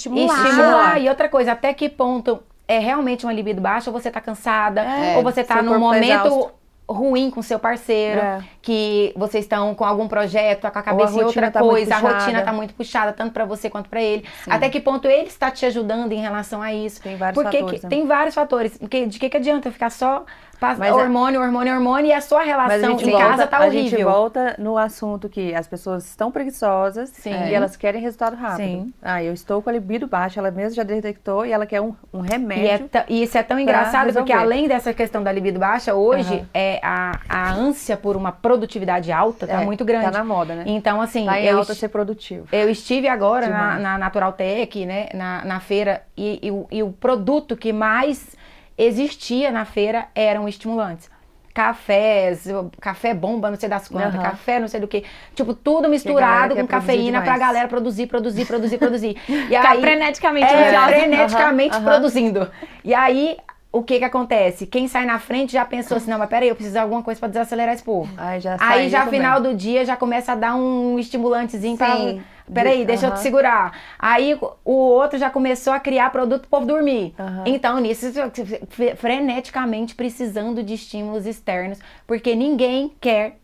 E outra coisa, até que ponto é realmente uma libido baixa, ou você tá cansada, ou você tá num momento ruim com seu parceiro, que vocês estão com algum projeto, com a cabeça em outra coisa, a rotina tá muito puxada, tanto pra você quanto pra ele. Sim. Até que ponto ele está te ajudando em relação a isso? Tem vários fatores. Tem vários fatores. Porque de que adianta eu ficar só hormônio, e a sua relação em casa tá horrível. A gente volta no assunto que as pessoas estão preguiçosas e elas querem resultado rápido. Sim. Eu estou com a libido baixa, ela mesma já detectou e ela quer um remédio. E isso é tão engraçado, porque além dessa questão da libido baixa, hoje a ânsia por uma produtividade alta tá muito grande. Tá na moda, né? Então, assim... Tá em alta ser produtivo. Eu estive agora na Natural Tech, né, na feira, e o produto que mais existia na feira eram estimulantes. Cafés, café bomba, não sei das quantas, café não sei do que. Tipo, tudo misturado com cafeína pra galera produzir. E aí, freneticamente freneticamente produzindo. E aí, o que acontece? Quem sai na frente já pensou assim, não, mas peraí, eu preciso de alguma coisa pra desacelerar esse povo. Aí já final do dia já começa a dar um estimulantezinho pra... Peraí, deixa eu te segurar. Aí o outro já começou a criar produto pro povo dormir. Então, nisso, freneticamente precisando de estímulos externos, porque ninguém quer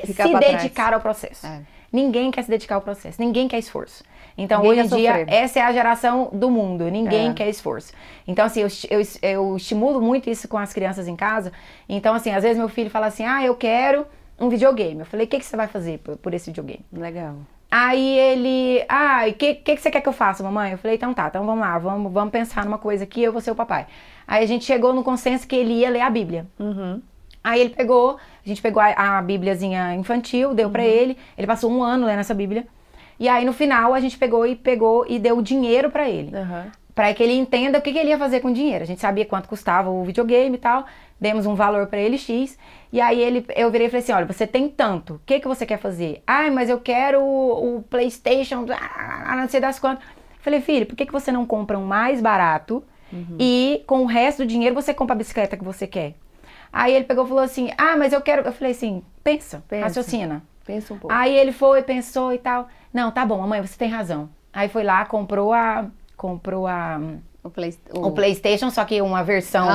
se dedicar ao processo. Ninguém quer se dedicar ao processo, ninguém quer esforço. Então, ninguém hoje em dia, essa é a geração do mundo, ninguém quer esforço. Então, assim, eu estimulo muito isso com as crianças em casa. Então, assim, às vezes meu filho fala assim, eu quero um videogame. Eu falei, o que você vai fazer por esse videogame? Legal. Aí ele, o que você quer que eu faça, mamãe? Eu falei, então vamos lá, vamos pensar numa coisa aqui, eu vou ser o papai. Aí a gente chegou no consenso que ele ia ler a Bíblia. Aí ele a gente pegou a Bíbliazinha infantil, deu pra ele passou 1 ano lendo essa Bíblia. E aí no final a gente pegou e deu dinheiro pra ele. Pra que ele entenda o que ele ia fazer com o dinheiro. A gente sabia quanto custava o videogame e tal, demos um valor pra ele, X. E aí eu virei e falei assim, olha, você tem tanto, o que você quer fazer? Mas eu quero o PlayStation, não sei das quantas. Falei, filho, por que você não compra um mais barato e com o resto do dinheiro você compra a bicicleta que você quer? Aí ele pegou e falou assim, mas eu quero... Eu falei assim, pensa, raciocina. Pensa um pouco. Aí ele pensou e tal. Não, tá bom, mamãe, você tem razão. Aí foi lá, comprou o PlayStation, só que uma versão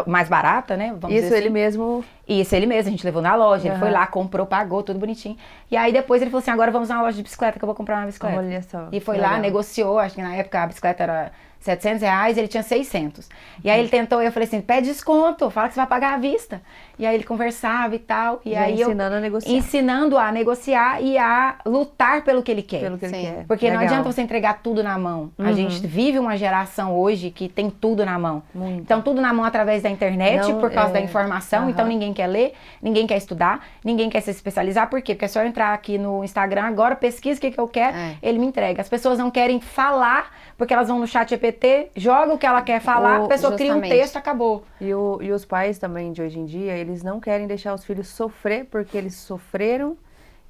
mais barata, né? Vamos dizer assim. Ele mesmo... Isso, ele mesmo. A gente levou na loja, ele foi lá, comprou, pagou, tudo bonitinho. E aí depois ele falou assim, agora vamos na loja de bicicleta que eu vou comprar uma bicicleta. Olha só. E foi lá, negociou, acho que na época a bicicleta era R$700, ele tinha 600. E aí ele tentou, eu falei assim, pede desconto, fala que você vai pagar à vista. E aí ele conversava e tal. E aí ensinando a negociar. Ensinando a negociar e a lutar pelo que ele quer. Pelo que ele quer. Porque não adianta você entregar tudo na mão. A gente vive uma geração hoje que tem tudo na mão. Então tudo na mão através da internet, por causa da informação. Então ninguém quer ler, ninguém quer estudar, ninguém quer se especializar. Por quê? Porque é só eu entrar aqui no Instagram agora, pesquisa o que eu quero, ele me entrega. As pessoas não querem falar, porque elas vão no chat GPT, joga o que ela quer falar, a pessoa cria um texto, acabou. E os pais também de hoje em dia, eles não querem deixar os filhos sofrer, porque eles sofreram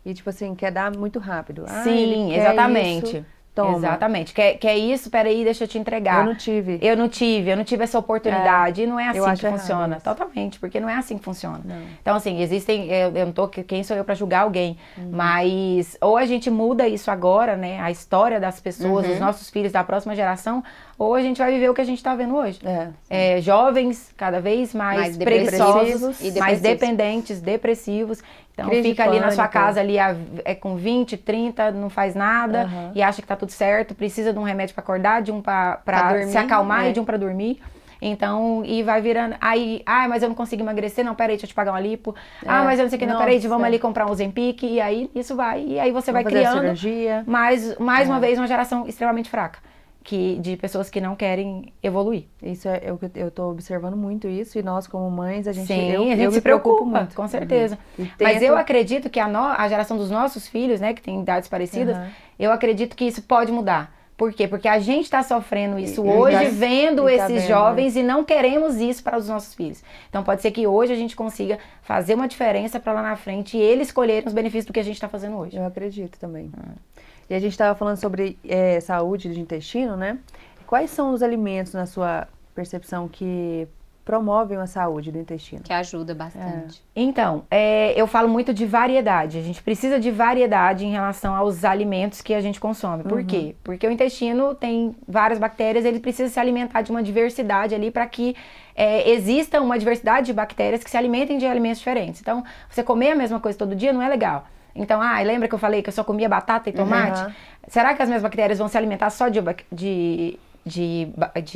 e, tipo assim, quer dar muito rápido. Sim, exatamente. Isso, toma. Exatamente. Quer isso? Peraí, deixa eu te entregar. Eu não tive essa oportunidade. E não é assim que funciona. Isso. Totalmente, porque não é assim que funciona. Não. Então, assim, eu não tô... Quem sou eu pra julgar alguém? Mas, ou a gente muda isso agora, né? A história das pessoas, dos nossos filhos, da próxima geração, ou a gente vai viver o que a gente tá vendo hoje. Jovens, cada vez mais preguiçosos, mais dependentes, depressivos. Então fica ali na sua casa ali com 20, 30, não faz nada e acha que tá tudo certo, precisa de um remédio para acordar, de um para se acalmar e de um para dormir. Então, e vai virando, mas eu não consigo emagrecer, não, peraí, deixa eu te pagar uma lipo. Mas eu não sei o que, não, peraí, vamos ali comprar um Ozempic, e aí isso vai, e aí você vai criando mais uma vez uma geração extremamente fraca. De pessoas que não querem evoluir. Isso eu tô observando muito isso, e nós como mães, a gente se preocupa muito. Com certeza. Mas eu acredito que a geração dos nossos filhos, né, que tem idades parecidas, eu acredito que isso pode mudar. Por quê? Porque a gente está sofrendo isso hoje, vendo esses jovens, e não queremos isso para os nossos filhos. Então pode ser que hoje a gente consiga fazer uma diferença para lá na frente e eles escolherem os benefícios do que a gente está fazendo hoje. Eu acredito também. E a gente estava falando sobre saúde do intestino, né? Quais são os alimentos, na sua percepção, que promovem a saúde do intestino? Que ajuda bastante. Então, eu falo muito de variedade. A gente precisa de variedade em relação aos alimentos que a gente consome. Por quê? Porque o intestino tem várias bactérias, ele precisa se alimentar de uma diversidade ali para que exista uma diversidade de bactérias que se alimentem de alimentos diferentes. Então, você comer a mesma coisa todo dia não é legal. Então, lembra que eu falei que eu só comia batata e tomate? Será que as minhas bactérias vão se alimentar só de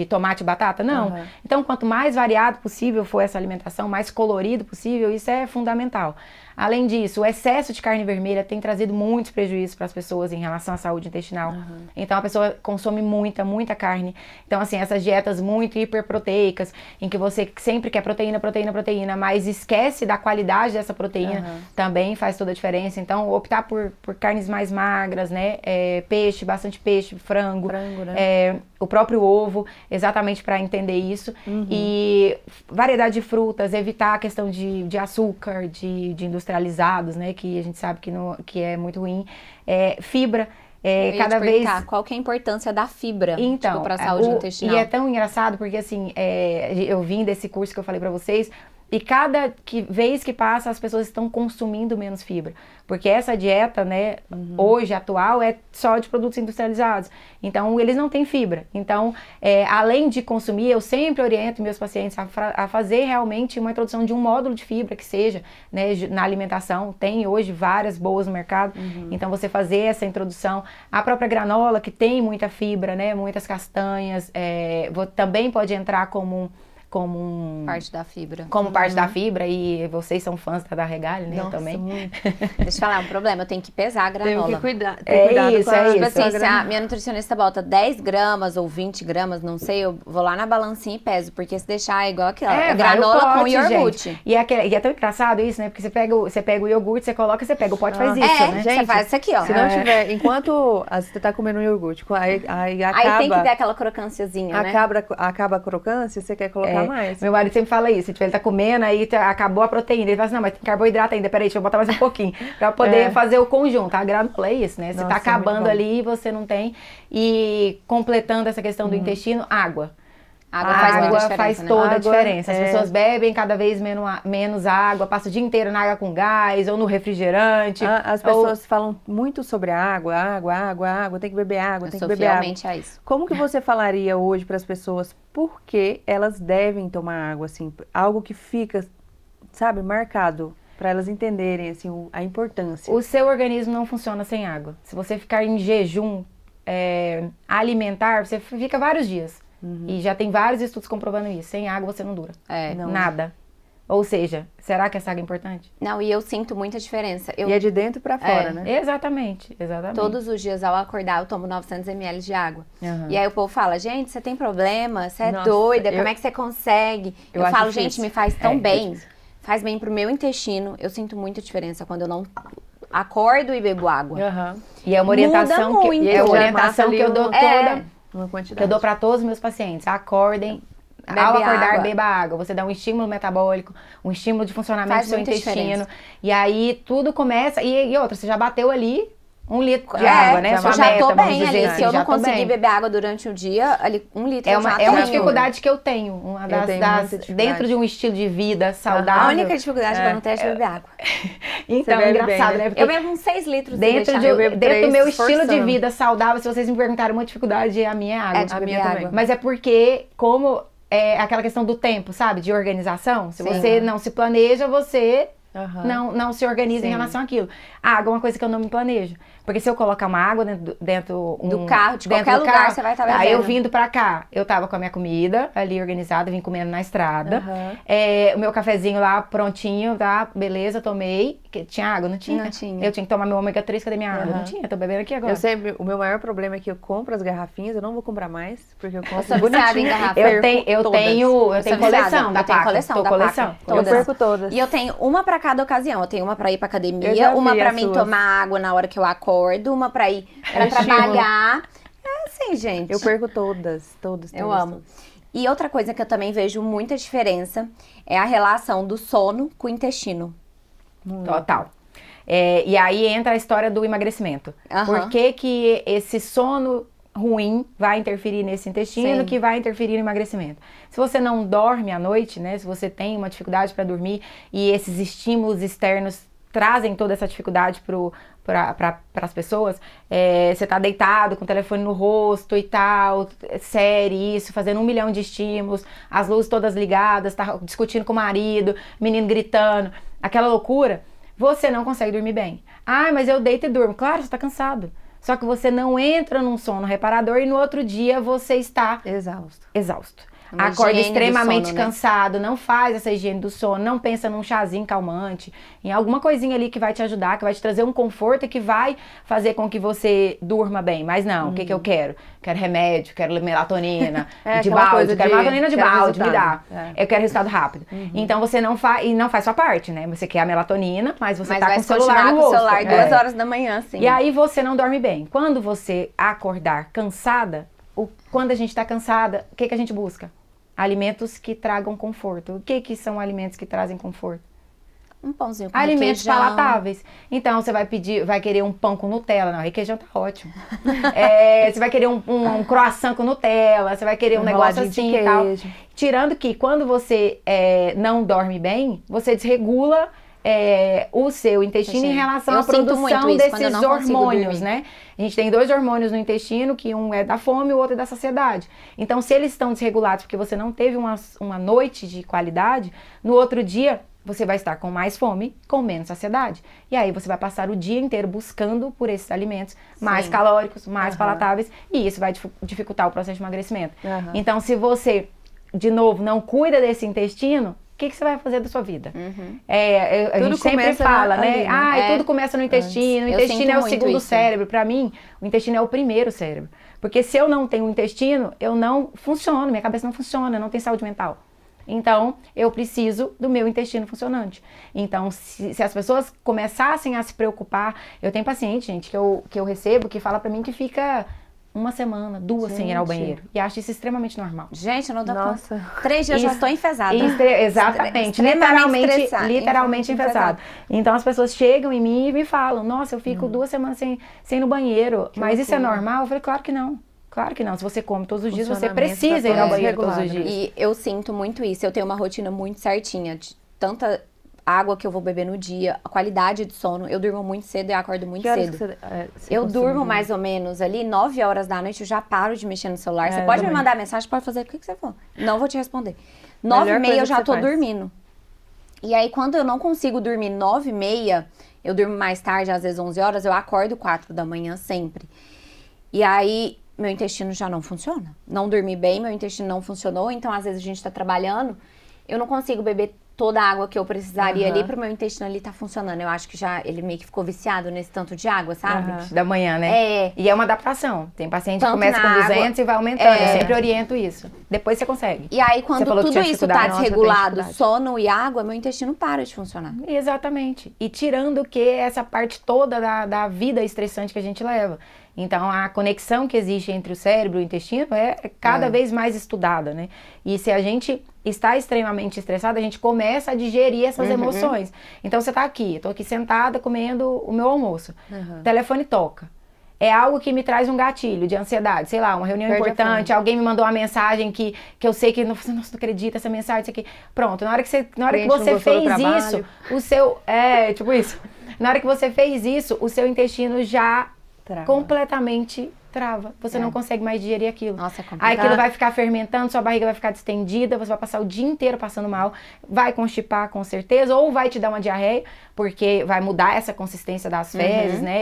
tomate e batata? Não. Então, quanto mais variado possível for essa alimentação, mais colorido possível, isso é fundamental. Além disso, o excesso de carne vermelha tem trazido muitos prejuízos para as pessoas em relação à saúde intestinal. Então, a pessoa consome muita carne. Então, assim, essas dietas muito hiperproteicas, em que você sempre quer proteína, mas esquece da qualidade dessa proteína, também faz toda a diferença. Então, optar por carnes mais magras, né? Peixe, bastante peixe, frango né? O próprio ovo, exatamente para entender isso. E variedade de frutas, evitar a questão de açúcar, de industrializados, né, que a gente sabe que é muito ruim. Fibra, Eu ia cada te vez... perguntar, qual que é a importância da fibra, Então, tipo, para a saúde intestinal? E é tão engraçado porque, assim, eu vim desse curso que eu falei pra vocês, e cada vez que passa, as pessoas estão consumindo menos fibra. Porque essa dieta, né, hoje, atual, é só de produtos industrializados. Então, eles não têm fibra. Então, além de consumir, eu sempre oriento meus pacientes a fazer realmente uma introdução de um módulo de fibra que seja, né, na alimentação. Tem hoje várias boas no mercado. Então, você fazer essa introdução. A própria granola, que tem muita fibra, né, muitas castanhas, também pode entrar como Parte da fibra. Como parte da fibra, e vocês são fãs da Regalia, né? Nossa, eu também. muito. Deixa eu falar, um problema, eu tenho que pesar a granola. Tenho que cuidar, É cuidado isso, com a, Tipo isso. assim, se a minha nutricionista bota 10 gramas ou 20 gramas, não sei, eu vou lá na balancinha e peso, porque se deixar é igual aquilo, vai granola no com pote, iogurte. gente. E é tão engraçado isso, né? Porque você pega o iogurte, você coloca, você pega o pote, faz isso, né? Você faz isso aqui, ó. Se não tiver, enquanto você tá comendo um iogurte, aí acaba... Aí tem que ter aquela crocânciazinha, né? Acaba a crocância, você quer colocar mais. Meu marido sempre fala isso, tipo, ele tá comendo, aí acabou a proteína. Ele fala assim, não, mas tem carboidrato ainda, peraí, deixa eu botar mais um pouquinho. Pra poder fazer o conjunto. A granola é isso, né? Você Nossa, tá acabando muito bom. ali e você não tem. E completando essa questão do intestino, água. Água faz muita diferença, faz né? toda a Água, diferença. As pessoas bebem cada vez menos água, passa o dia inteiro na água com gás ou no refrigerante. As pessoas falam muito sobre água, tem que beber água, Eu tem que sou beber água. fielmente a isso. Como que você falaria hoje para as pessoas por que elas devem tomar água, assim, algo que fica, sabe, marcado, para elas entenderem, assim, a importância? O seu organismo não funciona sem água. Se você ficar em jejum alimentar, você fica vários dias. E já tem vários estudos comprovando isso. Sem água você não dura. Não. Nada. Ou seja, será que essa água é importante? Não, e eu sinto muita diferença. E é de dentro para fora, né? Exatamente. Todos os dias ao acordar eu tomo 900 ml de água. Uhum. E aí o povo fala, gente, você tem problema? Você é Nossa, doida? Como é que você consegue? eu Eu acho falo, difícil. gente, me faz tão É bem. difícil. Faz bem pro meu intestino. Eu sinto muita diferença quando eu não acordo e bebo água. Aham. E é uma orientação Muda muito. é E a aí já orientação massa ali que eu dou uma- toda. Uma quantidade. Que eu dou para todos os meus pacientes. Acordem. Bebe Ao acordar, água. beba água. Você dá um estímulo metabólico, um estímulo de funcionamento Faz do seu muita intestino. diferença. E aí tudo começa. E outra, você já bateu ali 1 litro de água, né? Eu Sua já meta, tô vamos bem dizer ali. assim, Se eu já não tô conseguir bem. beber água durante o dia, ali 1 litro É eu uma, já é uma tenho. dificuldade que eu tenho. Uma Eu tenho muita dificuldade. dentro de um estilo de vida saudável. A única dificuldade que eu não tenho é de beber água. Então, Você é bebe engraçado, bem, né? né? Porque Eu bebo uns 6 litros se dentro, deixar. de, Eu bebo dentro do 3, meu estilo de forçando. vida saudável, se vocês me perguntarem uma dificuldade, a minha é água. É de A beber minha água. também. Mas é porque, como é aquela questão do tempo, sabe? De organização. Se Sim. você não se planeja, você Aham. não se organiza em Sim. relação àquilo. A água é uma coisa que eu não me planejo. Porque se eu colocar uma água dentro Do carro, de dentro qualquer do lugar, carro, você vai estar Aí eu bebendo. vindo pra cá, eu tava com a minha comida ali organizada, vim comendo na estrada. Aham. O meu cafezinho lá prontinho, tá? Beleza, tomei. Tinha água? Não tinha? Não tinha. Eu tinha que tomar meu ômega 3, cadê minha água? Aham. Não tinha, tô bebendo aqui agora. O meu maior problema é que eu compro as garrafinhas, eu não vou comprar mais, porque eu compro sou viciada em bonitinho e garrafa. Eu tenho perco coleção viciada. da Eu tenho Paca. coleção Tô da coleção. Paca. todas. Todas. Eu perco todas. E eu tenho uma pra cada ocasião. Eu tenho uma pra ir pra Eu academia, já uma vi pra as mim suas. tomar água na hora que eu acordo, uma pra ir pra trabalhar. É assim, gente. Eu perco todas. Eu amo. E outra coisa que eu também vejo muita diferença é a relação do sono com o intestino. Total. E aí entra a história do emagrecimento. Aham. Por que que esse sono ruim vai interferir nesse intestino, Sim. que que vai interferir no emagrecimento? Se você não dorme à noite, né? Se você tem uma dificuldade para dormir e esses estímulos externos trazem toda essa dificuldade para as pessoas, você tá deitado com o telefone no rosto e tal, série, isso, fazendo 1 milhão de estímulos, as luzes todas ligadas, tá discutindo com o marido, menino gritando, aquela loucura, você não consegue dormir bem. Ah, mas eu deito e durmo. Claro, você tá cansado. Só que você não entra num sono reparador e no outro dia você está exausto. Uma Acorda higiene do extremamente sono, né? cansado, não faz essa higiene do sono, não pensa num chazinho calmante, em alguma coisinha ali que vai te ajudar, que vai te trazer um conforto e que vai fazer com que você durma bem. Mas não, o que eu quero? Quero remédio, quero melatonina de aquela balde, coisa quero de- melatonina de quero balde, me dá. resultado. Eu quero resultado rápido. Então você não faz, e não faz sua parte, né? Você quer a melatonina, mas você Mas tá vai com o celular continuar no com o rosto. celular 2 horas da manhã, assim. E aí você não dorme bem. Quando você acordar cansada, quando a gente tá cansada, o que a gente busca? Alimentos que tragam conforto. O que são alimentos que trazem conforto? Um pãozinho com Alimentos requeijão. palatáveis. Então, você vai querer um pão com Nutella. Não, requeijão tá ótimo. Você vai querer um croissant com Nutella, você vai querer um negócio assim e tal. Tirando que quando você não dorme bem, você desregula o seu intestino em relação à produção desses hormônios, né? A gente tem 2 hormônios no intestino, que um é da fome e o outro é da saciedade. Então, se eles estão desregulados porque você não teve uma noite de qualidade, no outro dia você vai estar com mais fome, com menos saciedade. E aí você vai passar o dia inteiro buscando por esses alimentos mais calóricos, mais palatáveis, e isso vai dificultar o processo de emagrecimento. Então, se você, de novo, não cuida desse intestino, o que você vai fazer da sua vida? A gente sempre fala, né? Tudo começa no intestino. O intestino é o segundo cérebro. Para mim, o intestino é o primeiro cérebro. Porque se eu não tenho um intestino, eu não funciono, minha cabeça não funciona, eu não tenho saúde mental. Então, eu preciso do meu intestino funcionante. Então, se as pessoas começassem a se preocupar... Eu tenho paciente, gente, que eu recebo, que fala pra mim que fica 1 semana, 2 sem ir ao banheiro. E acho isso extremamente normal. Gente, eu não dou conta. 3 dias já estou enfesada. Exatamente. Literalmente enfesada. Então, as pessoas chegam em mim e me falam, nossa, eu fico 2 semanas sem ir no banheiro. Mas isso é normal? Eu falei, claro que não. Claro que não. Se você come todos os dias, você precisa ir ao banheiro todos os dias. E eu sinto muito isso. Eu tenho uma rotina muito certinha. De tanta água que eu vou beber no dia, a qualidade de sono. Eu durmo muito cedo e acordo muito cedo. Eu durmo mais ou menos ali, 9 horas da noite, eu já paro de mexer no celular. Você pode me mandar mensagem, pode fazer o que você for. Não vou te responder. 9h30 eu já tô dormindo. E aí, quando eu não consigo dormir 9h30, eu durmo mais tarde, às vezes 11 horas, eu acordo 4 da manhã sempre. E aí... meu intestino já não funciona. Não dormi bem, meu intestino não funcionou, então às vezes a gente tá trabalhando, eu não consigo beber toda a água que eu precisaria ali pro meu intestino ali tá funcionando. Eu acho que já ele meio que ficou viciado nesse tanto de água, sabe? Da manhã, né? E é uma adaptação. Tem paciente que começa com 200 e vai aumentando. Eu sempre oriento isso. Depois você consegue. E aí quando tudo isso tá desregulado, sono e água, meu intestino para de funcionar. Exatamente. E tirando que essa parte toda da vida estressante que a gente leva. Então, a conexão que existe entre o cérebro e o intestino é cada vez mais estudada, né? E se a gente está extremamente estressado, a gente começa a digerir essas emoções. Então, você está aqui, eu tô aqui sentada comendo o meu almoço. O telefone toca. É algo que me traz um gatilho de ansiedade, sei lá, uma reunião importante, alguém me mandou uma mensagem que eu sei que, nossa, não acredita essa mensagem, isso aqui. Pronto, na hora que você fez isso, o seu... tipo isso. Na hora que você fez isso, o seu intestino já... completamente trava. Você não consegue mais digerir aquilo. Nossa, é complicado. Aí aquilo vai ficar fermentando, sua barriga vai ficar distendida, você vai passar o dia inteiro passando mal, vai constipar com certeza, ou vai te dar uma diarreia, porque vai mudar essa consistência das fezes, né,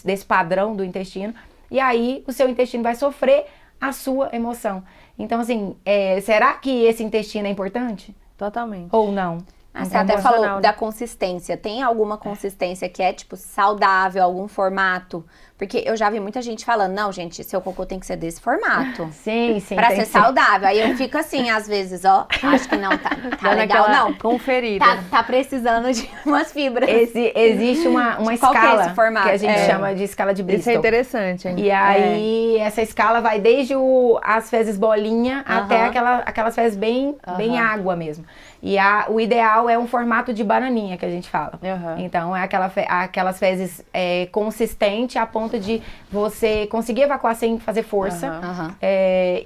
desse padrão do intestino. E aí o seu intestino vai sofrer a sua emoção. Então, assim, será que esse intestino é importante? Totalmente. Ou não? Você até falou da consistência. Tem alguma consistência que é, tipo, saudável, algum formato? Porque eu já vi muita gente falando, não, gente, seu cocô tem que ser desse formato. Sim. Pra ser saudável. Aí eu fico assim, às vezes, ó, acho que não tá legal, não. Conferida. Tá precisando de umas fibras. Existe uma escala qual que é esse formato? Que a gente chama de escala de Bristol. Isso é interessante, hein? E aí, essa escala vai desde as fezes bolinha até aquelas fezes bem água mesmo. E o ideal é um formato de bananinha, que a gente fala. Então, é aquelas fezes consistentes a ponto de você conseguir evacuar sem fazer força.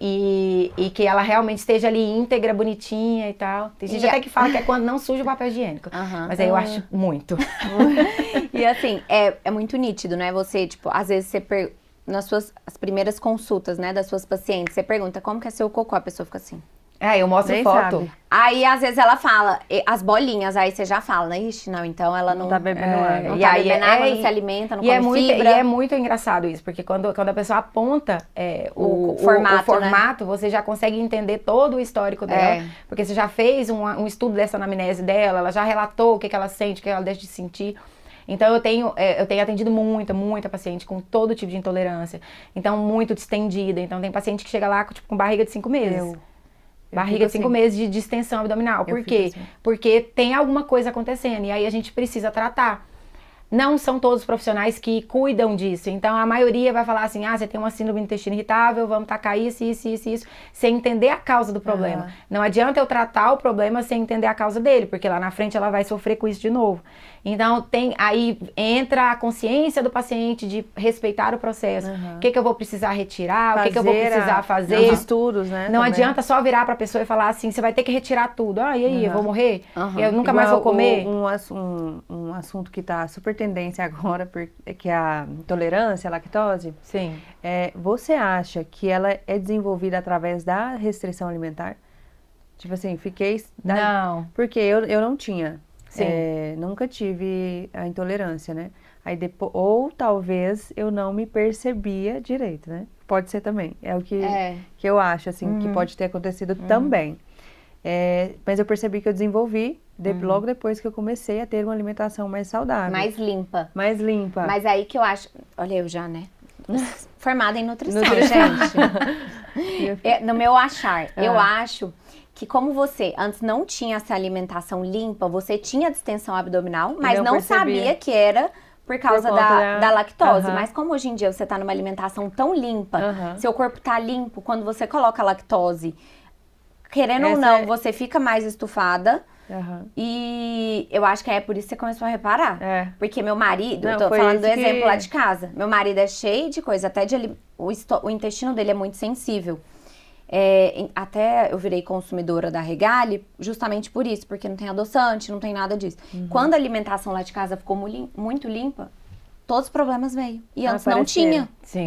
E que ela realmente esteja ali íntegra, bonitinha e tal. Tem gente até que fala que é quando não suja o papel higiênico. Mas aí eu acho muito. E assim, é muito nítido, né? Você, tipo, às vezes você nas as primeiras consultas, né, das suas pacientes, você pergunta como que é seu cocô, a pessoa fica assim. Eu mostro foto. Sabe. Aí, às vezes, ela fala, as bolinhas, aí você já fala, né? Ixi, não, então ela não tá bebendo água. Não tá bebendo água, não se alimenta, não come fibra. E é muito engraçado isso, porque quando a pessoa aponta o formato, né? Você já consegue entender todo o histórico dela, porque você já fez um estudo dessa anamnese dela, ela já relatou o que ela sente, o que ela deixa de sentir. Então, eu tenho atendido muita paciente com todo tipo de intolerância. Então, muito distendida. Então, tem paciente que chega lá com barriga de 5 meses. Barriga de 5 meses de distensão abdominal. Por quê? Porque tem alguma coisa acontecendo e aí a gente precisa tratar. não são todos os profissionais que cuidam disso. Então, a maioria vai falar assim, você tem uma síndrome do intestino irritável, vamos tacar isso, sem entender a causa do problema. Não adianta eu tratar o problema sem entender a causa dele, porque lá na frente ela vai sofrer com isso de novo. Então, aí entra a consciência do paciente de respeitar o processo. O que eu vou precisar retirar, o que eu vou precisar fazer. Os estudos, né? Não adianta só virar pra pessoa e falar assim, você vai ter que retirar tudo. E aí, eu vou morrer? Eu nunca mais vou comer? Um assunto que tá super tendência agora, que é a intolerância à lactose. Sim. Você acha que ela é desenvolvida através da restrição alimentar? Tipo assim, Não. Porque eu não tinha. Sim. Nunca tive a intolerância, né? Aí depois, ou talvez eu não me percebia direito, né? Pode ser também. É o que eu acho, assim, que pode ter acontecido também. Mas eu percebi que eu desenvolvi logo depois que eu comecei a ter uma alimentação mais saudável. Mais limpa. Mais limpa. Mas aí que eu acho... Olha, eu já, né? Formada em nutrição, gente. No meu achar, eu acho que como você antes não tinha essa alimentação limpa, você tinha distensão abdominal, mas não sabia que era por causa da lactose. Mas como hoje em dia você tá numa alimentação tão limpa, seu corpo tá limpo, quando você coloca lactose, querendo ou não, você fica mais estufada. E eu acho que é por isso que você começou a reparar. Porque meu marido, eu tô falando do exemplo lá de casa. Meu marido é cheio de coisa, até o intestino dele é muito sensível. Até eu virei consumidora da Regale justamente por isso, porque não tem adoçante, não tem nada disso. Quando a alimentação lá de casa ficou muito limpa, todos os problemas veio. E antes não tinha. Sim.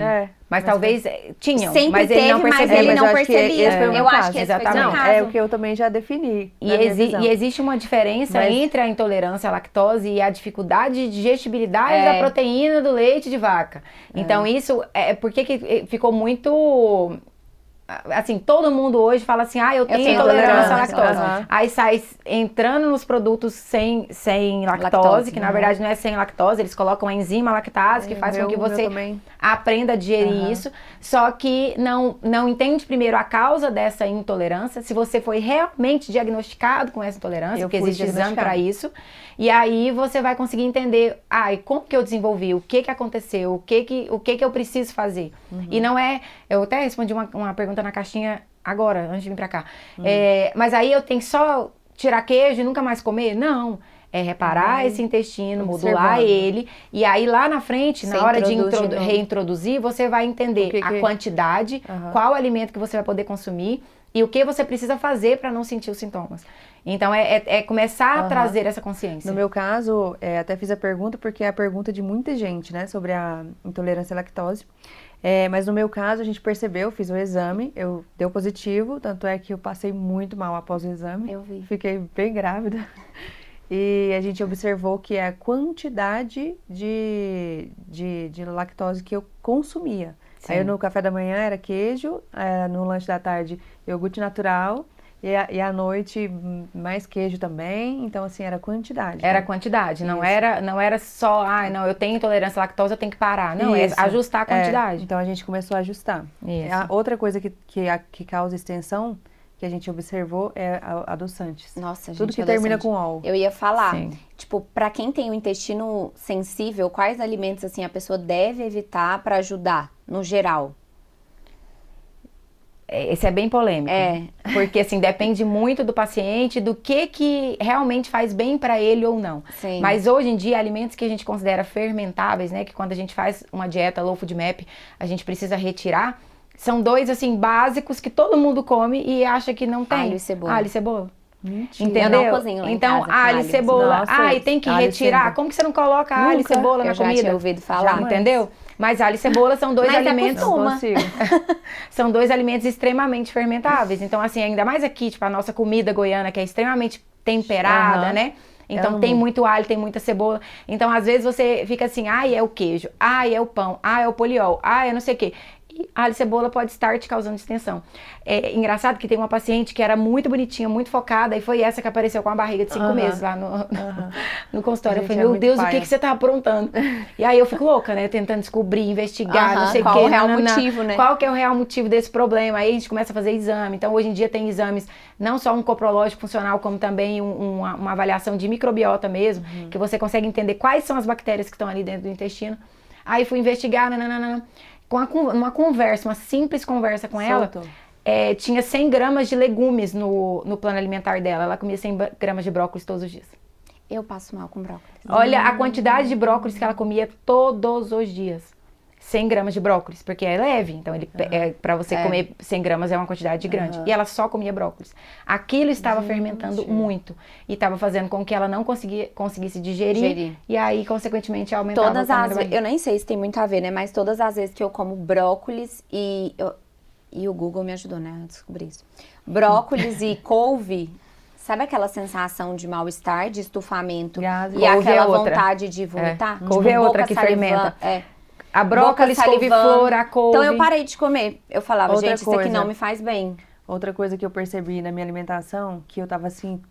Mas talvez tinham, sempre mas ele não percebia. Mas ele não percebia. Eu acho que esse foi o seu caso. É o que eu também já defini. E existe uma diferença entre a intolerância à lactose e a dificuldade de digestibilidade da proteína do leite de vaca. Então isso porque que ficou muito... Assim, todo mundo hoje fala assim, eu tenho intolerância à lactose. Aí sai entrando nos produtos sem lactose, que na verdade não é sem lactose, eles colocam a enzima lactase, que faz com que você aprenda a digerir isso. Só que não entende primeiro a causa dessa intolerância, se você foi realmente diagnosticado com essa intolerância, porque existe exame para isso. E aí você vai conseguir entender, como que eu desenvolvi, o que aconteceu, o que eu preciso fazer. E não eu até respondi uma pergunta na caixinha agora, antes de vir pra cá. Mas aí eu tenho só tirar queijo e nunca mais comer? Não. É reparar esse intestino, modular ele. E aí lá na frente, na hora de reintroduzir, você vai entender a quantidade, qual alimento que você vai poder consumir e o que você precisa fazer para não sentir os sintomas. Então, começar a trazer essa consciência. No meu caso, até fiz a pergunta porque é a pergunta de muita gente, né? Sobre a intolerância à lactose. Mas no meu caso, a gente percebeu, fiz o exame, deu positivo, tanto é que eu passei muito mal após o exame. Eu vi. Fiquei bem grávida. E a gente observou que a quantidade de lactose que eu consumia. Sim. Aí no café da manhã era queijo, no lanche da tarde iogurte natural e à noite mais queijo também. Então assim, era quantidade. Era quantidade, não era só, eu tenho intolerância à lactose, eu tenho que parar. Não, é ajustar a quantidade. Então a gente começou a ajustar. Isso. A outra coisa que causa extensão, que a gente observou, é adoçantes. Nossa, gente, tudo que termina com ol. Eu ia falar, Sim. tipo, pra quem tem o intestino sensível, quais alimentos, assim, a pessoa deve evitar pra ajudar, no geral? Esse é bem polêmico. Porque, assim, depende muito do paciente, do que realmente faz bem pra ele ou não. Sim. Mas hoje em dia, alimentos que a gente considera fermentáveis, né, que quando a gente faz uma dieta low FODMAP, a gente precisa retirar, são dois, assim, básicos que todo mundo come e acha que não tem. Alho e cebola. Alho e cebola. Mentira. Entendeu? Eu não cozinho lá em então, casa, alho e cebola. Nossa, E tem que retirar. sempre. Como que você não coloca alho e cebola na eu já comida? tinha ouvido falar. Entendeu? Mas alho e cebola são dois alimentos. Não consigo. São dois alimentos extremamente fermentáveis. Então, assim, ainda mais aqui, tipo, a nossa comida goiana, que é extremamente temperada, né? Então tem muito alho, tem muita cebola. Então, às vezes você fica assim, é o queijo, é o pão, é o poliol, é não sei o quê. e alho e cebola pode estar te causando distensão. É engraçado que tem uma paciente que era muito bonitinha, muito focada, e foi essa que apareceu com a barriga de 5 meses lá no consultório. Gente, eu falei, meu Deus, o que você tá aprontando? E aí eu fico louca, né, tentando descobrir, investigar, não sei o que. Qual o real motivo, né? Qual que é o real motivo desse problema? Aí a gente começa a fazer exame. Então, hoje em dia tem exames, não só um coprológico funcional, como também uma avaliação de microbiota mesmo, que você consegue entender quais são as bactérias que estão ali dentro do intestino. Aí fui investigar, com uma conversa, uma simples conversa com ela, tinha 100 gramas de legumes no plano alimentar dela. Ela comia 100 gramas de brócolis todos os dias. Eu passo mal com brócolis. Olha a quantidade de brócolis que ela comia todos os dias. 100 gramas de brócolis, porque é leve, então para você comer 100 gramas é uma quantidade grande. E ela só comia brócolis. Aquilo estava fermentando muito e estava fazendo com que ela não conseguisse digerir. E aí, consequentemente, aumentava o tamanho da barriga. Eu nem sei se tem muito a ver, né? Mas todas as vezes que eu como brócolis e o Google me ajudou, né, a descobrir isso. Brócolis e couve, sabe aquela sensação de mal-estar, de estufamento e aquela vontade de vomitar? Couve é outra que fermenta. A brócolis, couve-flor, a couve. Então eu parei de comer. Eu falava, gente, isso aqui não me faz bem. Outra coisa que eu percebi na minha alimentação, que eu tava assim,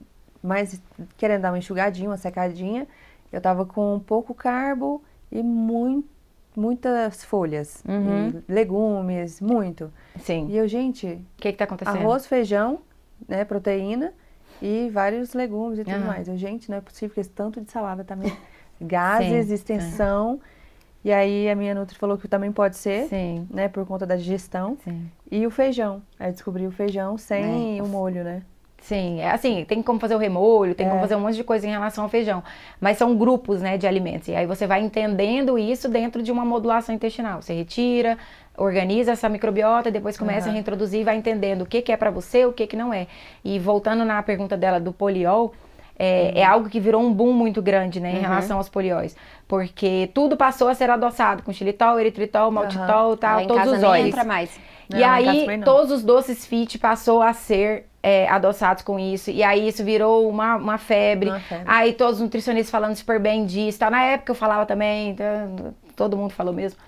mais querendo dar uma enxugadinha, uma secadinha, eu tava com pouco carbo e muitas folhas, e legumes, muito. Sim. E eu, gente... O que tá acontecendo? Arroz, feijão, né, proteína e vários legumes e tudo mais. Eu, gente, não é possível que esse tanto de salada também. Gases, extensão... E aí a minha nutri falou que também pode ser, né, por conta da digestão. E o feijão. Aí eu descobri o feijão sem o molho, né? Sim, assim, tem como fazer o remolho, tem como fazer um monte de coisa em relação ao feijão. Mas são grupos, né, de alimentos. E aí você vai entendendo isso dentro de uma modulação intestinal. Você retira, organiza essa microbiota e depois começa a reintroduzir e vai entendendo o que é pra você, o que não é. E voltando na pergunta dela do poliol, é algo que virou um boom muito grande, né, em relação aos polióis. Porque tudo passou a ser adoçado com xilitol, eritritol, maltitol, tal, todos os óleos. Entra mais. E aí, todos os doces fit passou a ser adoçados com isso. E aí, isso virou uma febre. Aí, todos os nutricionistas falando super bem disso. Tá? Na época, eu falava também, todo mundo falou mesmo.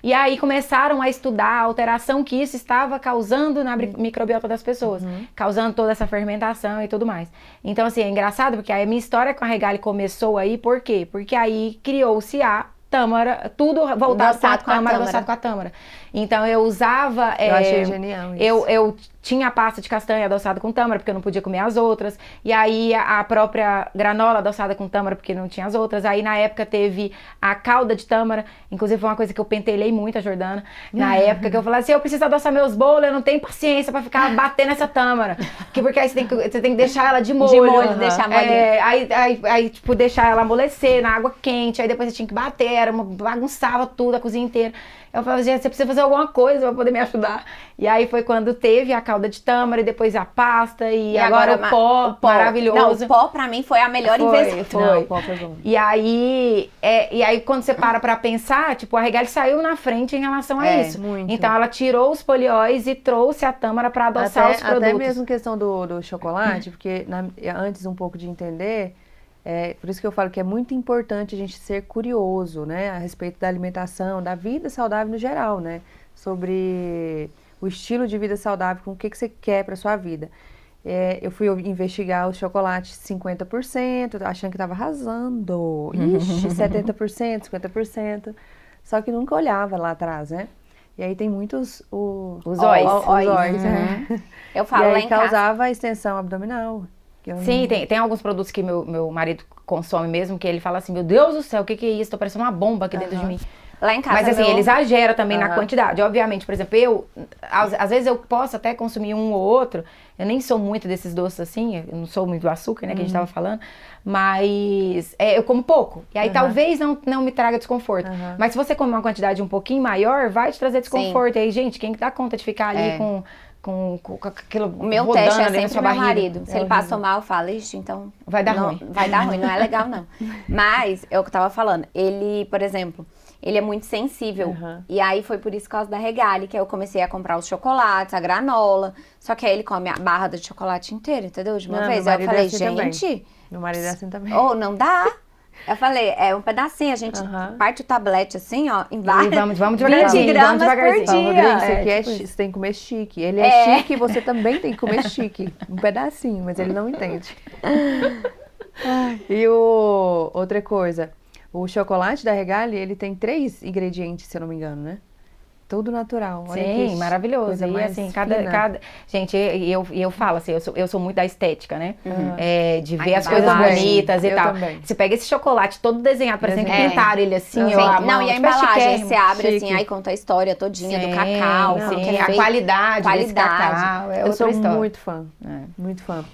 E aí, começaram a estudar a alteração que isso estava causando na microbiota das pessoas. Causando toda essa fermentação e tudo mais. Então, assim, é engraçado, porque a minha história com a Regale começou aí, por quê? Porque aí criou-se a tâmara, tudo voltado com a tâmara, adoçado com a tâmara. Então, eu usava... eu achei genial isso. Eu tinha a pasta de castanha adoçada com tâmara, porque eu não podia comer as outras. E aí, a própria granola adoçada com tâmara, porque não tinha as outras. Aí, na época, teve a calda de tâmara. Inclusive, foi uma coisa que eu pentelhei muito a Jordana. Na época, que eu falava assim, eu preciso adoçar meus bolos, eu não tenho paciência pra ficar batendo essa tâmara. Porque aí você tem que deixar ela de molho. De molho, deixar molinha. Aí, tipo, deixar ela amolecer na água quente. Aí, depois você tinha que bater, bagunçava tudo, a cozinha inteira. Eu falei, gente, você precisa fazer alguma coisa pra poder me ajudar. E aí foi quando teve a calda de tâmara e depois a pasta e agora o pó maravilhoso. Não, o pó pra mim foi a melhor invenção. Não, o pó foi bom. E aí quando você para pensar, tipo, a Regale saiu na frente em relação a isso. Muito. Então ela tirou os polióis e trouxe a tâmara pra adoçar os produtos. Até mesmo questão do chocolate, porque antes um pouco de entender... por isso que eu falo que é muito importante a gente ser curioso, né, a respeito da alimentação, da vida saudável no geral, né, sobre o estilo de vida saudável, com o que você quer para sua vida. Eu fui investigar os chocolates 50%, achando que estava arrasando, 70%, 50%, só que nunca olhava lá atrás, né. E aí tem muitos os óis, né. Eu falo, e aí lá em causava casa... extensão abdominal. Sim, tem alguns produtos que meu marido consome mesmo, que ele fala assim, meu Deus do céu, o que é isso? Tô parecendo uma bomba aqui dentro de mim. Lá em casa, mas assim, ele exagera também na quantidade. Obviamente, por exemplo, às vezes eu posso até consumir um ou outro. Eu nem sou muito desses doces assim, eu não sou muito do açúcar, né, que a gente tava falando. Mas eu como pouco. E aí talvez não me traga desconforto. Mas se você comer uma quantidade um pouquinho maior, vai te trazer desconforto. E aí, gente, quem dá conta de ficar ali com aquilo o meu teste é sempre meu marido. Se ele passou mal, eu falo, ixi, então... Vai dar ruim. Vai dar ruim, não é legal, não. Mas, é o que eu tava falando. Ele, por exemplo, ele é muito sensível. E aí, foi por isso, por causa da Regale, que eu comecei a comprar os chocolates, a granola. Só que aí, ele come a barra de chocolate inteira, entendeu? De uma vez. Aí eu falei, gente... Meu marido é assim também. Não dá. Eu falei, é um pedacinho, a gente parte o tablete assim, ó, em E vários. vamos devagarzinho, 20 gramas por Rodrigo, dia. isso aqui tipo você tem que comer chique. Ele é chique e você também tem que comer chique. Um pedacinho, mas ele não entende. E outra coisa, o chocolate da Regali, ele tem 3 ingredientes, se eu não me engano, né? Tudo natural. Olha Sim, que maravilhoso. coisa E mais assim, fina. gente, eu falo assim, eu sou muito da estética, né? De ver Ai, as eu coisas também, bonitas e eu tal. também. Você pega esse chocolate todo desenhado, parecendo que É. pintaram ele assim, Sim. ó, à Não, mão, e a tipo, é embalagem, chiquérrimo. você abre Chique. assim, aí conta a história todinha do Sim, cacau. sim, como que é a feito. qualidade desse cacau é Eu outra sou história. muito fã, É. muito fã.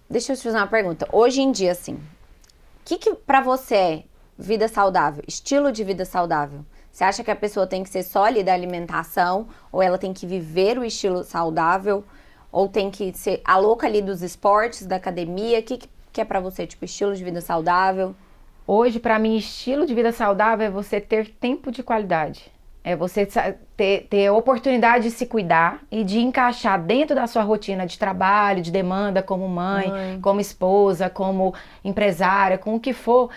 Deixa eu te fazer uma pergunta. Hoje em dia, assim, o que pra você é vida saudável? Estilo de vida saudável? Você acha que a pessoa tem que ser só ali da alimentação? Ou ela tem que viver o estilo saudável? Ou tem que ser a louca ali dos esportes, da academia? O que é pra você, tipo, estilo de vida saudável? Hoje, pra mim, estilo de vida saudável é você ter tempo de qualidade. É você ter oportunidade de se cuidar e de encaixar dentro da sua rotina de trabalho, de demanda, como mãe, como esposa, como empresária, com o que for,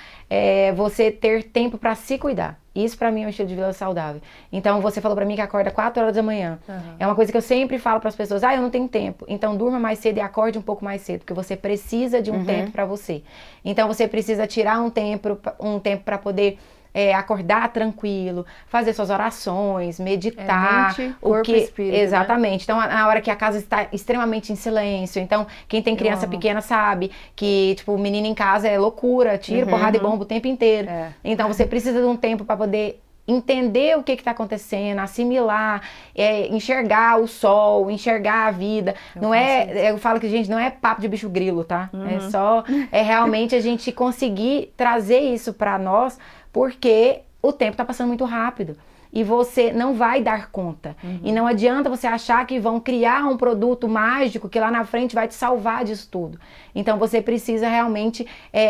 você ter tempo para se cuidar. Isso pra mim é um estilo de vida saudável. Então, você falou pra mim que acorda 4 horas da manhã. É uma coisa que eu sempre falo pras pessoas, eu não tenho tempo. Então, durma mais cedo e acorde um pouco mais cedo, porque você precisa de um tempo pra você. Então, você precisa tirar um tempo para poder acordar tranquilo, fazer suas orações, meditar. Mente, corpo e espírito, né? Exatamente. Então, na hora que a casa está extremamente em silêncio. Então, quem tem criança pequena sabe que, tipo, o menino em casa é loucura, tiro, porrada e bomba o tempo inteiro. Então, você precisa de um tempo para poder entender o que está acontecendo, assimilar, enxergar o sol, enxergar a vida. Eu falo que, gente, não é papo de bicho grilo, tá? É realmente a gente conseguir trazer isso para nós, porque o tempo está passando muito rápido. E você não vai dar conta. E não adianta você achar que vão criar um produto mágico que lá na frente vai te salvar disso tudo. Então você precisa realmente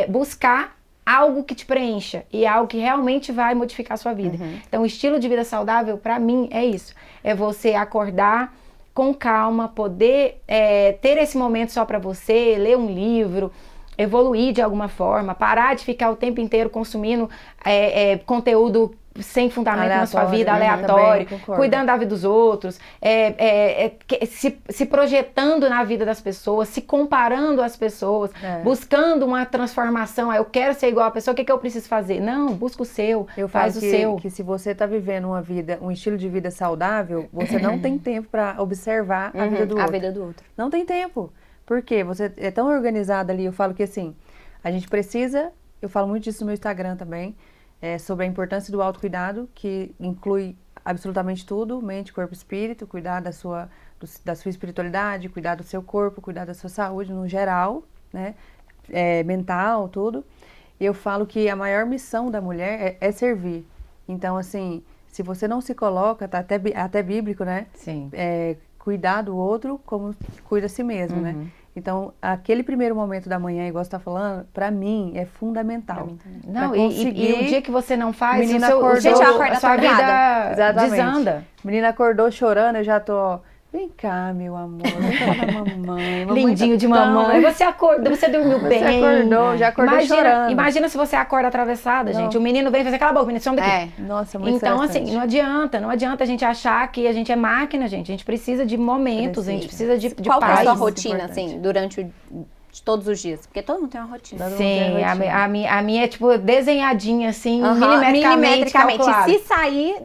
buscar algo que te preencha e algo que realmente vai modificar a sua vida. Então o estilo de vida saudável, pra mim, é isso. É você acordar com calma, poder ter esse momento só pra você, ler um livro, evoluir de alguma forma, parar de ficar o tempo inteiro consumindo conteúdo sem fundamento na sua vida, aleatório, cuidando da vida dos outros, se projetando na vida das pessoas, se comparando às pessoas, buscando uma transformação. Eu quero ser igual a pessoa, o que eu preciso fazer? Não, busca o seu, faz o seu. Que se você está vivendo um estilo de vida saudável, você não tem tempo para observar a vida do outro. A vida do outro. Não tem tempo. Por quê? Você é tão organizado ali, eu falo que assim, a gente precisa, eu falo muito disso no meu Instagram também, sobre a importância do autocuidado, que inclui absolutamente tudo, mente, corpo e espírito, cuidar da sua espiritualidade, cuidar do seu corpo, cuidar da sua saúde no geral, né, mental, tudo. E eu falo que a maior missão da mulher é servir. Então, assim, se você não se coloca, tá até bíblico, né? Sim. Cuidar do outro como cuida a si mesmo, né? Então, aquele primeiro momento da manhã, igual você está falando, pra mim é fundamental. Não, e o dia que você não faz, menina a sua vida Exatamente. desanda. Menina acordou chorando, eu já tô... Vem cá, meu amor, vem cá na mamãe. Lindinho de mamãe. Você acordou, você dormiu bem. Você acordou, já acordou chorando. Imagina se você acorda atravessada, gente. O menino vem fazer cala a boca, menino, some daqui. Nossa, muito Então, interessante. assim, não adianta a gente achar que a gente é máquina, gente. A gente precisa de momentos, a gente precisa de Qual paz. Qual é a sua muito rotina, importante. assim, durante de todos os dias? Porque todo mundo tem uma rotina. Sim, a minha é, tipo, desenhadinha, assim, Milimetricamente. milimetricamente calculada. Se sair...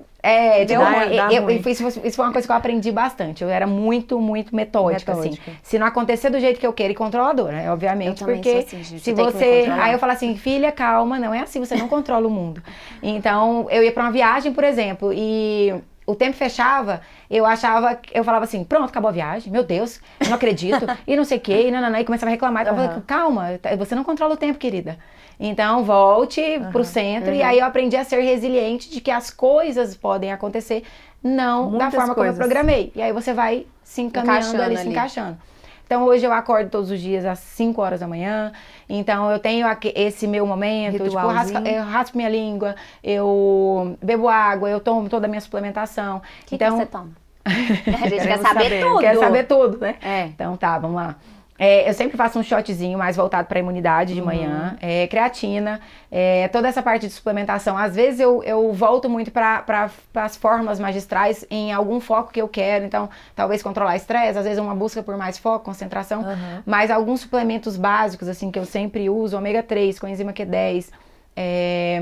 Tipo, dá ruim. Isso foi uma coisa que eu aprendi bastante. Eu era muito, muito metódica, assim. Se não acontecer do jeito que eu quero, e controladora, né? Obviamente, Eu também porque sou assim, gente, se eu tenho que me você... controlar. Aí eu falo assim, filha, calma, não é assim, você não controla o mundo. Então, eu ia pra uma viagem, por exemplo, e... O tempo fechava, eu falava assim, pronto, acabou a viagem, meu Deus, eu não acredito, e não sei o que, e começava a reclamar. Eu falava, calma, você não controla o tempo, querida. Então, volte pro centro, e aí eu aprendi a ser resiliente de que as coisas podem acontecer, não Muitas da forma coisas. como eu programei. E aí você vai se encaminhando ali, se encaixando. Então, hoje eu acordo todos os dias às 5 horas da manhã. Então, eu tenho esse meu momento. Tipo, eu raspo minha língua, eu bebo água, eu tomo toda a minha suplementação. O que então, você toma? A gente quer saber tudo. Quer saber tudo, né? É. Então, tá, vamos lá. Eu sempre faço um shotzinho mais voltado para a imunidade de manhã, creatina, toda essa parte de suplementação. Às vezes eu volto muito para as fórmulas magistrais em algum foco que eu quero, então talvez controlar estresse, às vezes uma busca por mais foco, concentração, mas alguns suplementos básicos assim que eu sempre uso, ômega 3, coenzima Q10,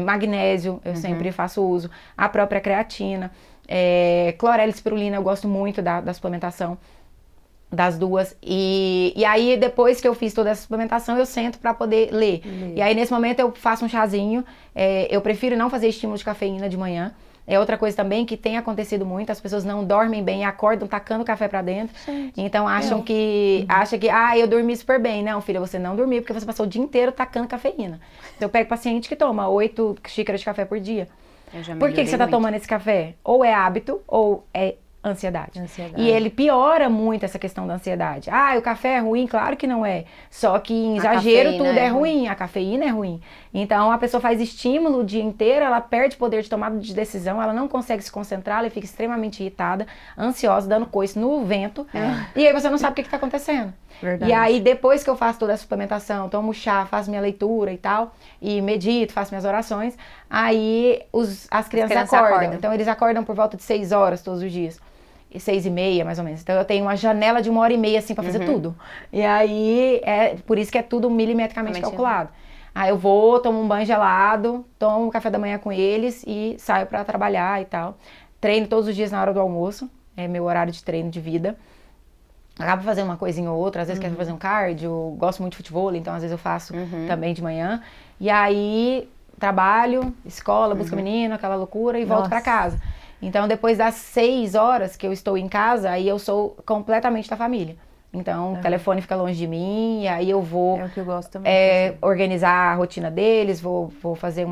magnésio, eu sempre faço uso, a própria creatina, clorela e espirulina, eu gosto muito da suplementação. Das duas, e aí depois que eu fiz toda essa suplementação eu sento para poder ler. E aí nesse momento eu faço um chazinho, eu prefiro não fazer estímulo de cafeína de manhã. É outra coisa também que tem acontecido muito, as pessoas não dormem bem, acordam tacando café pra dentro, então acham que eu dormi super bem. Não, filha, você não dormiu porque você passou o dia inteiro tacando cafeína. Então eu pego paciente que toma 8 xícaras de café por dia. Por que você tá tomando esse café? Ou é hábito ou é ansiedade. E ele piora muito essa questão da ansiedade. O café é ruim? Claro que não é. Só que em exagero tudo é ruim. A cafeína é ruim. Então a pessoa faz estímulo o dia inteiro, ela perde poder de tomada de decisão, ela não consegue se concentrar, ela fica extremamente irritada, ansiosa, dando coice no vento. E aí você não sabe o que está acontecendo. Verdade. E aí depois que eu faço toda a suplementação, tomo chá, faço minha leitura e tal, e medito, faço minhas orações, aí as crianças acordam. Então eles acordam por volta de 6 horas todos os dias. 6h30, mais ou menos. Então eu tenho uma janela de 1h30 assim pra fazer tudo. E aí por isso que é tudo milimetricamente calculado. Aí eu vou, tomo um banho gelado, tomo um café da manhã com eles e saio pra trabalhar e tal. Treino todos os dias na hora do almoço, é meu horário de treino de vida. Acabo fazendo uma coisinha ou outra, às vezes quero fazer um cardio, gosto muito de futebol, então às vezes eu faço também de manhã. E aí trabalho, escola, busca menino, aquela loucura e volto pra casa. Então, depois das 6 horas que eu estou em casa, aí eu sou completamente da família. Então, o telefone fica longe de mim, e aí eu vou o que eu gosto também, organizar a rotina deles, vou fazer o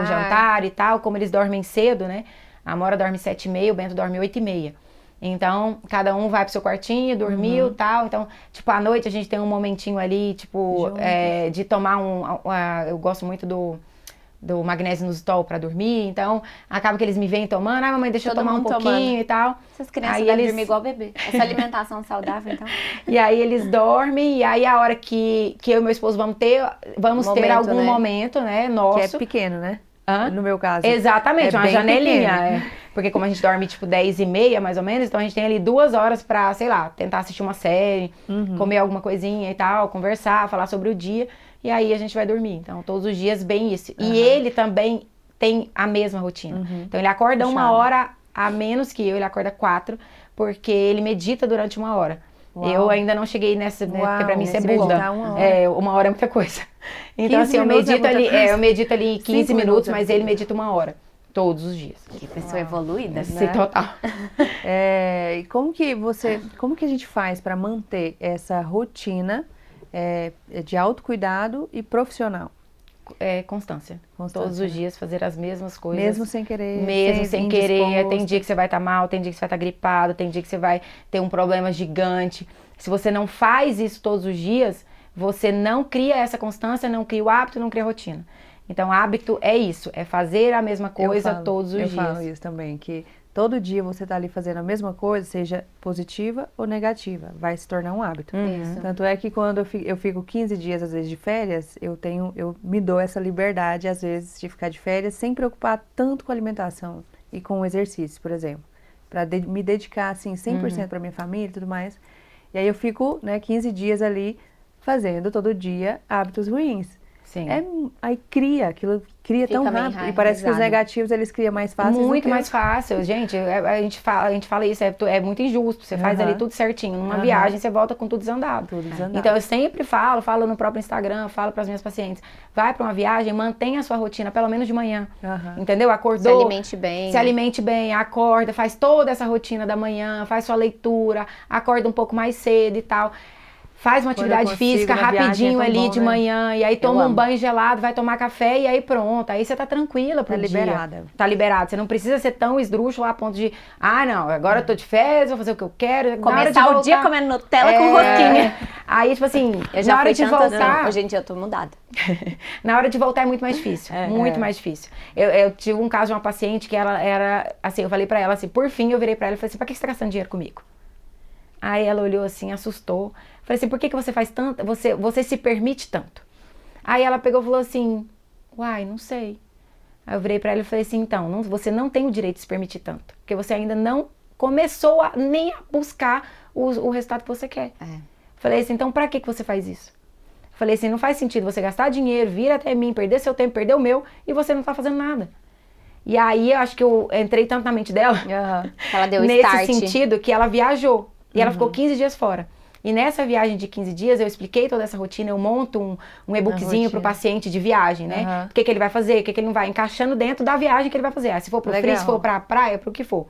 jantar e tal. Como eles dormem cedo, né? A Amora dorme 7h30, o Bento dorme 8h30. Então, cada um vai pro seu quartinho, dormiu e tal. Então, tipo, à noite a gente tem um momentinho ali, tipo, de tomar eu gosto muito do magnésio inositol pra dormir, então acaba que eles me vêm tomando, mamãe, deixa eu tomar um pouquinho e tal. Essas crianças devem dormir igual bebê. Essa alimentação saudável, então. E aí eles dormem, e aí a hora que eu e meu esposo vamos ter algum momento, né, nosso. Que é pequeno, né? No meu caso. Exatamente, uma janelinha. Porque como a gente dorme tipo 10h30, mais ou menos, então a gente tem ali 2 horas pra, sei lá, tentar assistir uma série, comer alguma coisinha e tal, conversar, falar sobre o dia. E aí a gente vai dormir. Então, todos os dias, bem isso. E ele também tem a mesma rotina. Então, ele acorda 1 hora a menos que eu, ele acorda 4, porque ele medita durante 1 hora. Eu ainda não cheguei nessa, né, porque pra mim isso é Buda. 1 hora é muita coisa. Então, assim, eu medito ali 15 minutos, mas ele medita 1 hora. Todos os dias. Que pessoa evoluída, Sim, né? total. E como que a gente faz pra manter essa rotina de autocuidado e profissional? Constância. Todos os dias fazer as mesmas coisas. Mesmo sem querer. Mesmo sem querer. Tem dia que você vai estar mal, tem dia que você vai estar gripado, tem dia que você vai ter um problema gigante. Se você não faz isso todos os dias, você não cria essa constância, não cria o hábito, não cria a rotina. Então, hábito é isso, é fazer a mesma coisa todos os dias. Eu falo isso também, que todo dia você tá ali fazendo a mesma coisa, seja positiva ou negativa, vai se tornar um hábito. Tanto é que quando eu fico 15 dias, às vezes, de férias, eu me dou essa liberdade, às vezes, de ficar de férias sem preocupar tanto com a alimentação e com o exercício, por exemplo. Para me dedicar, assim, 100% para minha família e tudo mais. E aí eu fico, né, 15 dias ali fazendo todo dia hábitos ruins. Sim. Aí aquilo cria tão rápido. E parece que os negativos eles criam mais fácil. Muito mais fácil. Gente, a gente fala isso, é muito injusto. Você faz ali tudo certinho. Numa viagem, você volta com tudo desandado. Então eu sempre falo no próprio Instagram, falo para as minhas pacientes. Vai para uma viagem, mantenha a sua rotina, pelo menos de manhã. Entendeu? Acordou. Se alimente bem. Se alimente bem, acorda, faz toda essa rotina da manhã, faz sua leitura, acorda um pouco mais cedo e tal. Faz uma atividade física rapidinho ali de manhã, e aí toma um banho gelado, vai tomar café e aí pronto. Aí você tá tranquila pro dia. Liberada. Tá liberada. Você não precisa ser tão esdrúxulo a ponto de, não, agora eu tô de férias, vou fazer o que eu quero. Começar o dia comendo Nutella com rosquinha. Aí, tipo assim, eu já na hora de voltar... Hoje em dia eu tô mudada. Na hora de voltar é muito mais difícil. Muito mais difícil. Eu tive um caso de uma paciente que ela era, assim, eu falei pra ela assim, por fim eu virei pra ela e falei assim, pra que você tá gastando dinheiro comigo? Aí ela olhou assim, assustou. Falei assim, por que você faz tanto, você se permite tanto? Aí ela pegou e falou assim, uai, não sei. Aí eu virei pra ela e falei assim, então, você não tem o direito de se permitir tanto. Porque você ainda não começou nem a buscar o resultado que você quer. Falei assim, então pra que você faz isso? Falei assim, não faz sentido você gastar dinheiro, vir até mim, perder seu tempo, perder o meu, e você não tá fazendo nada. E aí, eu acho que eu entrei tanto na mente dela, Ela deu nesse start. sentido, que ela viajou. E ela ficou 15 dias fora. E nessa viagem de 15 dias, eu expliquei toda essa rotina, eu monto um e-bookzinho pro paciente de viagem, né? O que ele vai fazer, o que ele não vai, encaixando dentro da viagem que ele vai fazer. Se for pro frio, se for pra praia, pro que for.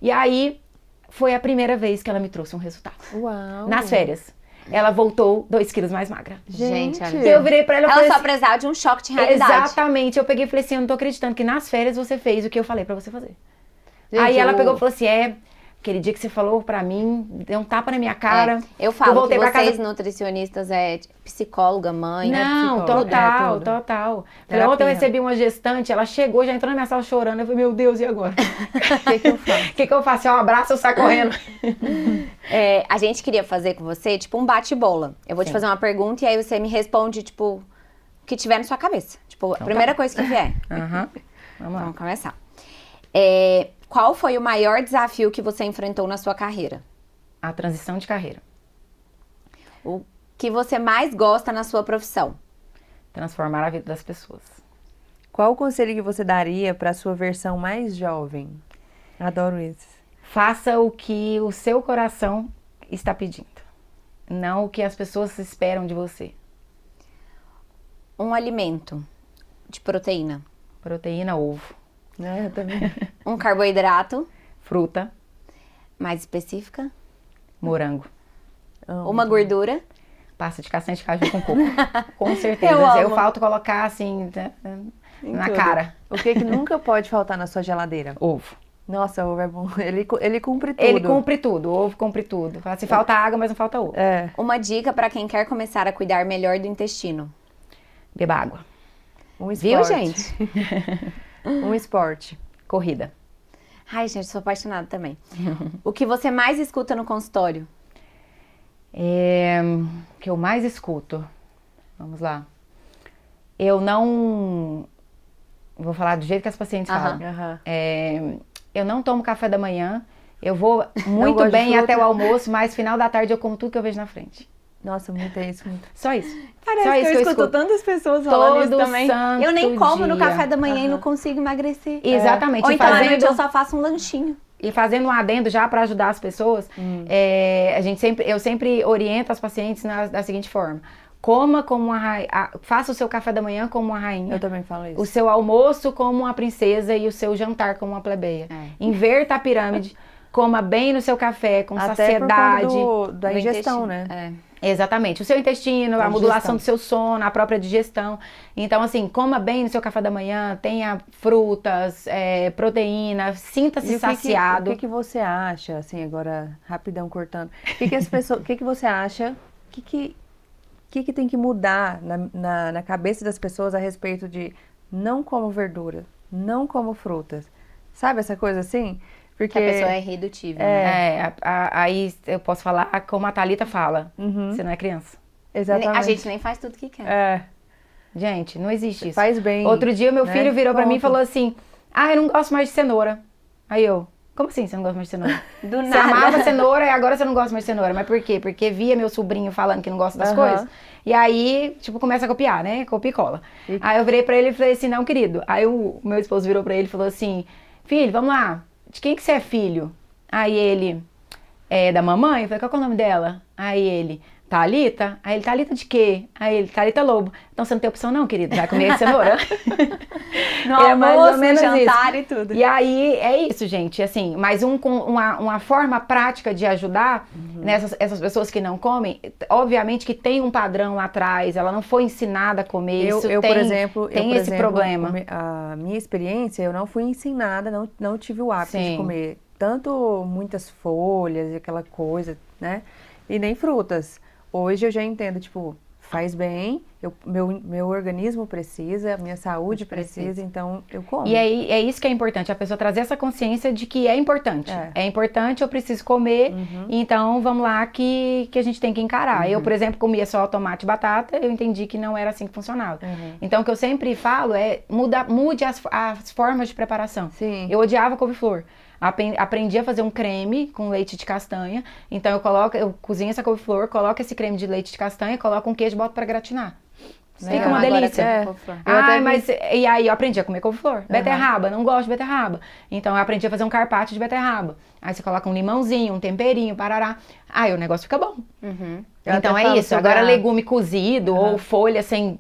E aí, foi a primeira vez que ela me trouxe um resultado. Uau! Nas férias. Ela voltou 2 quilos mais magra. Gente, olha. Eu virei pra ela e falei Ela só assim, precisava de um choque de realidade. exatamente. Eu peguei e falei assim, eu não tô acreditando que nas férias você fez o que eu falei pra você fazer. Gente, aí ela pegou e falou assim, aquele dia que você falou pra mim, deu um tapa na minha cara. Eu falo voltei que pra vocês, casa... nutricionistas, psicóloga, mãe. Não, psicóloga, total. Terapia. Ontem eu recebi uma gestante, ela chegou, já entrou na minha sala chorando. Eu falei, meu Deus, e agora? O que eu faço? O que eu faço? Eu abraço, eu saio correndo. A gente queria fazer com você, tipo, um bate-bola. Eu vou te fazer uma pergunta e aí você me responde, tipo, o que tiver na sua cabeça. Tipo, a primeira coisa que vier. Vamos lá. Vamos começar. Qual foi o maior desafio que você enfrentou na sua carreira? A transição de carreira. O que você mais gosta na sua profissão? Transformar a vida das pessoas. Qual o conselho que você daria para a sua versão mais jovem? Adoro isso. Faça o que o seu coração está pedindo. Não o que as pessoas esperam de você. Um alimento de proteína. Proteína, ovo. Eu também. Um carboidrato Fruta, mais específica. morango. Uma gordura. Pasta de castanha de caju com coco. Com certeza. Eu amo. falto colocar assim na tudo. cara. O que nunca pode faltar na sua geladeira? Ovo. Nossa, ovo é bom. Ele cumpre tudo. Ele cumpre tudo, o ovo cumpre tudo. Fala assim, falta água, mas não falta ovo. Uma dica para quem quer começar a cuidar melhor do intestino. Beba água. Um esporte. Viu, gente? Um esporte. Corrida. Ai, gente, sou apaixonada também. O que você mais escuta no consultório? O que eu mais escuto. Vamos lá. Eu não... Vou falar do jeito que as pacientes falam. Eu não tomo café da manhã. Eu vou muito gosto de bem fruta. até o almoço, mas final da tarde eu como tudo que eu vejo na frente. Nossa, muito é isso. Muito. Só isso. Parece Só que isso eu escuto tantas pessoas falando isso Todo também. santo Eu nem como no dia. café da manhã e não consigo emagrecer. Exatamente. Ou E então à fazendo- noite eu só faço um lanchinho. E fazendo um adendo já para ajudar as pessoas, eu sempre oriento as pacientes da seguinte forma. Coma como uma rainha, faça o seu café da manhã como uma rainha. Eu também falo isso. O seu almoço como uma princesa e o seu jantar como uma plebeia. Inverta a pirâmide, coma bem no seu café, com Até saciedade. por conta da do ingestão, intestino. né? Exatamente. O seu intestino, a modulação do seu sono, a própria digestão. Então, assim, coma bem no seu café da manhã, tenha frutas, proteína, sinta-se E saciado. o que você acha, assim, agora, rapidão cortando, o que você acha, o que tem que mudar na cabeça das pessoas a respeito de não como verdura, não como frutas? Sabe essa coisa assim? Porque Que a pessoa é irredutível. né? Aí eu posso falar como a Thalita fala. Você não é criança. Exatamente. A gente nem faz tudo que quer. Gente, não existe isso. Faz bem. Outro dia meu né? filho virou pra mim e Ponto. falou assim, eu não gosto mais de cenoura. Aí eu, como assim você não gosta mais de cenoura? Do Você nada. amava cenoura e agora você não gosta mais de cenoura. Mas por quê? Porque via meu sobrinho falando que não gosta das coisas. E aí, tipo, começa a copiar, né? Copia e cola. Aí eu virei pra ele e falei assim, não, querido. Aí o meu esposo virou pra ele e falou assim, filho, vamos lá. De quem que você é filho? Aí ele, da mamãe? Eu falei, qual que é o nome dela? Aí ele, Thalita? Aí ele, Thalita de quê? Aí ele, Thalita Lobo. Então você não tem opção não, querido, vai comer cenoura? No É mais ou almoço, no menos jantar e tudo. E aí, é isso, gente, assim, mas uma forma prática de ajudar essas pessoas que não comem, obviamente que tem um padrão lá atrás, ela não foi ensinada a comer, Por exemplo, esse problema. A minha experiência, eu não fui ensinada, não tive o hábito de Sim. comer tanto muitas folhas e aquela coisa, né? E nem frutas. Hoje eu já entendo, tipo, faz bem, meu organismo precisa, minha saúde precisa, então eu como. E aí, é isso que é importante, a pessoa trazer essa consciência de que é importante. É importante, eu preciso comer, então vamos lá que a gente tem que encarar. Eu, por exemplo, comia só tomate e batata, eu entendi que não era assim que funcionava. Então, o que eu sempre falo é mude as formas de preparação. Sim. Eu odiava couve-flor. Aprendi a fazer um creme com leite de castanha. Então eu cozinho essa couve-flor, coloco esse creme de leite de castanha, coloco um queijo e boto pra gratinar. Fica uma delícia. E aí eu aprendi a comer couve-flor. Beterraba, não gosto de beterraba. Então eu aprendi a fazer um carpaccio de beterraba. Aí você coloca um limãozinho, um temperinho, parará. Aí o negócio fica bom. Então é isso. Agora legume cozido ou folha sem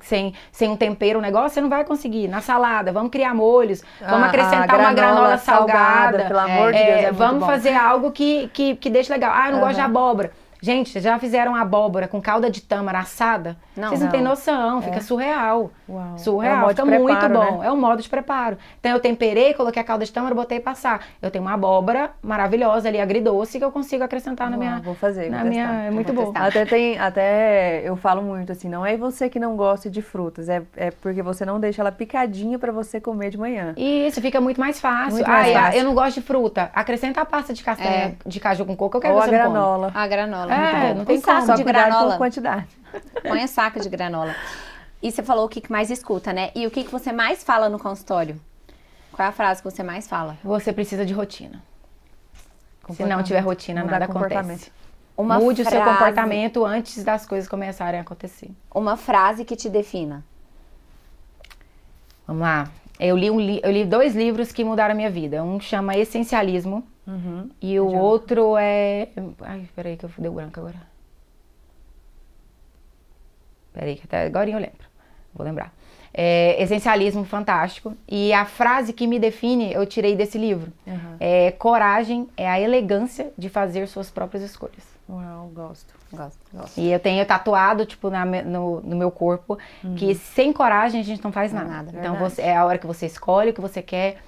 um tempero, o negócio, você não vai conseguir. Na salada, vamos criar molhos, vamos acrescentar uma granola salgada. Pelo amor de Deus, vamos fazer algo que deixe legal. Ah, eu não gosto de abóbora. Gente, vocês já fizeram abóbora com calda de tâmara assada? Vocês não têm noção, fica surreal. Uau. Surreal, fica muito bom. Né? É um modo de preparo. Então eu temperei, coloquei a calda de tâmara, botei passar. Eu tenho uma abóbora maravilhosa ali, agridoce, que eu consigo acrescentar na minha... Vou fazer, é muito bom. Até eu falo muito assim, não é você que não gosta de frutas, é porque você não deixa ela picadinha pra você comer de manhã. Isso, fica muito mais fácil. Muito mais fácil. Eu não gosto de fruta. Acrescenta a pasta de castanha de caju com coco, eu quero Ou ver a você granola. A granola. Não tem saco como. de granola. Com quantidade. Põe saco de granola. E você falou o que mais escuta, né? E o que você mais fala no consultório? Qual é a frase que você mais fala? Você precisa de rotina. Se não tiver rotina, nada acontece. Mude o seu comportamento antes das coisas começarem a acontecer. Uma frase que te defina. Vamos lá. Eu li 2 livros que mudaram a minha vida. Um chama Essencialismo e o outro é... Ai, peraí que eu dei branco agora. Peraí que até agora eu lembro. Vou lembrar. Essencialismo fantástico. E a frase que me define, eu tirei desse livro. Coragem é a elegância de fazer suas próprias escolhas. Uau, gosto. E eu tenho tatuado, tipo, no meu corpo, que sem coragem a gente não faz nada. Então, é a hora que você escolhe o que você quer,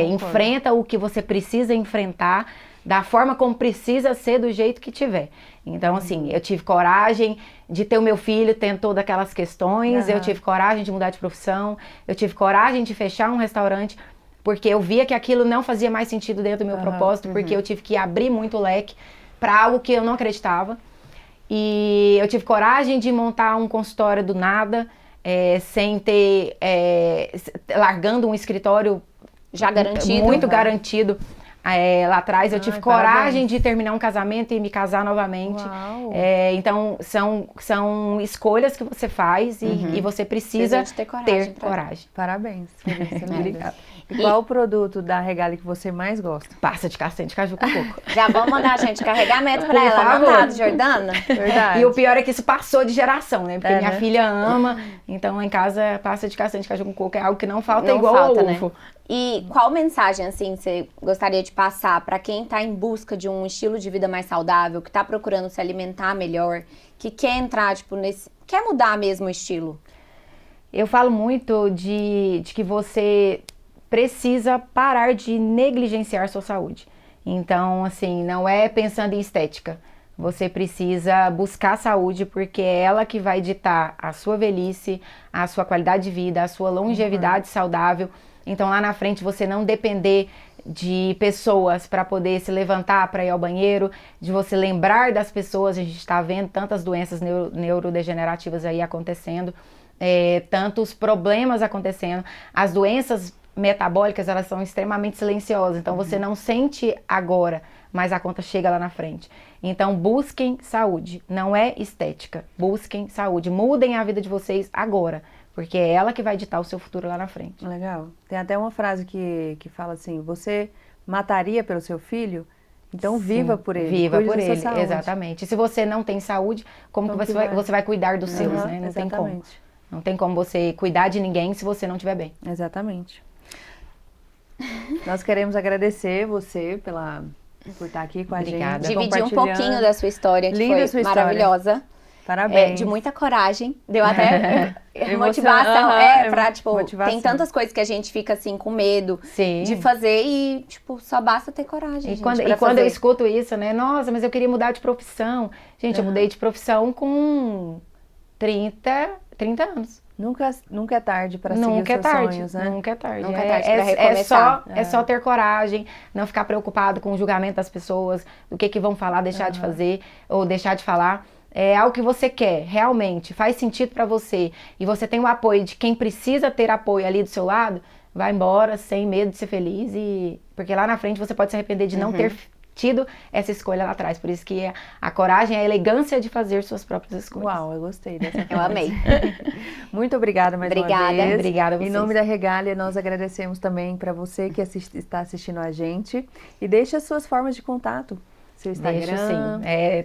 enfrenta o que você precisa enfrentar, da forma como precisa ser, do jeito que tiver. Então, assim, eu tive coragem de ter o meu filho, tendo todas aquelas questões, eu tive coragem de mudar de profissão, eu tive coragem de fechar um restaurante, porque eu via que aquilo não fazia mais sentido dentro do meu propósito, porque eu tive que abrir muito o leque para algo que eu não acreditava. E eu tive coragem de montar um consultório do nada, sem ter... largando um escritório já garantido. Muito garantido. Lá atrás eu tive coragem de terminar um casamento e me casar novamente. Então são escolhas que você faz e você precisa ter coragem. Parabéns. Obrigada. E qual o produto da Regali que você mais gosta? Pasta de castanha de caju com coco. Já vamos mandar, gente, carregamento pra ela, anotado, Jordana? Verdade. E o pior é que isso passou de geração, né? Porque minha filha ama, então lá em casa pasta de castanha de caju com coco é algo que não falta, igual ao ovo. Né? E qual mensagem, assim, você gostaria de passar para quem está em busca de um estilo de vida mais saudável, que está procurando se alimentar melhor, que quer entrar, tipo, quer mudar mesmo o estilo? Eu falo muito de que você precisa parar de negligenciar sua saúde. Então, assim, não é pensando em estética. Você precisa buscar saúde porque é ela que vai ditar a sua velhice, a sua qualidade de vida, a sua longevidade saudável. Então, lá na frente, você não depender de pessoas para poder se levantar para ir ao banheiro, de você lembrar das pessoas. A gente está vendo tantas doenças neurodegenerativas aí acontecendo, tantos problemas acontecendo. As doenças metabólicas, elas são extremamente silenciosas. Então, você não sente agora, mas a conta chega lá na frente. Então, busquem saúde. Não é estética. Busquem saúde. Mudem a vida de vocês agora. Porque é ela que vai ditar o seu futuro lá na frente. Legal. Tem até uma frase que fala assim, você mataria pelo seu filho? Então viva por ele. Viva por ele, exatamente. E se você não tem saúde, como que você vai cuidar dos seus, né? Não tem como. Não tem como você cuidar de ninguém se você não estiver bem. Exatamente. Nós queremos agradecer você por estar aqui com a gente. Dividir um pouquinho da sua história, que Linda foi maravilhosa. Parabéns. De muita coragem. Deu até motivação. Pra, tipo, tem tantas coisas que a gente fica, assim, com medo de fazer e, tipo, só basta ter coragem. E quando eu escuto isso, né? Nossa, mas eu queria mudar de profissão. Gente, eu mudei de profissão com 30 anos. Nunca é tarde para seguir Nunca os é seus tarde, sonhos, né? nunca é tarde. Nunca é tarde pra recomeçar. É só ter coragem, não ficar preocupado com o julgamento das pessoas, do que vão falar, deixar de fazer ou deixar de falar. É algo que você quer, realmente, faz sentido para você e você tem o apoio de quem precisa ter apoio ali do seu lado, vai embora sem medo de ser feliz porque lá na frente você pode se arrepender de não ter tido essa escolha lá atrás. Por isso que a coragem é a elegância de fazer suas próprias escolhas. Uau, eu gostei dessa Eu amei. Muito obrigada mais uma vez. Obrigada a Em vocês. nome da Regália, nós agradecemos também para você que está assistindo a gente. E deixe as suas formas de contato. Seu Instagram. Deixo sim. É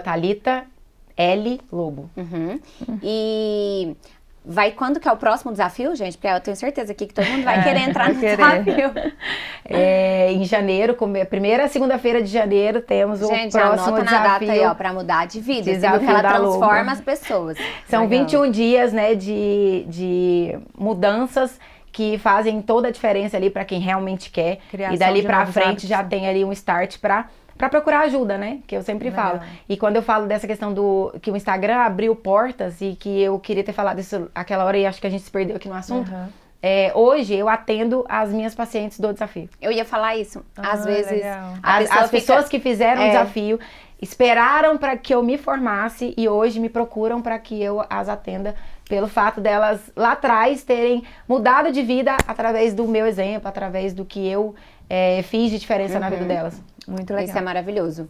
@Thalita L Lobo. E quando que é o próximo desafio, gente? Porque eu tenho certeza aqui que todo mundo vai querer entrar no desafio. Em janeiro, primeira segunda-feira de janeiro, temos o Gente, próximo anota na desafio. data aí, ó, pra mudar de vida. Desafio Porque ela da Lobo. transforma as pessoas. São Legal. 21 dias, né, de mudanças que fazem toda a diferença ali para quem realmente quer. Criação E dali de para novos frente hábitos. já tem ali um start para procurar ajuda, né? Que eu sempre Legal. falo. E quando eu falo dessa questão que o Instagram abriu portas e que eu queria ter falado isso aquela hora e acho que a gente se perdeu aqui no assunto. Hoje eu atendo as minhas pacientes do desafio. Eu ia falar isso. Às Ah, vezes, legal. As pessoas que fizeram o É. desafio esperaram para que eu me formasse e hoje me procuram para que eu as atenda pelo fato delas lá atrás terem mudado de vida através do meu exemplo, através do que eu fiz de diferença na vida delas. Muito legal. Isso é maravilhoso.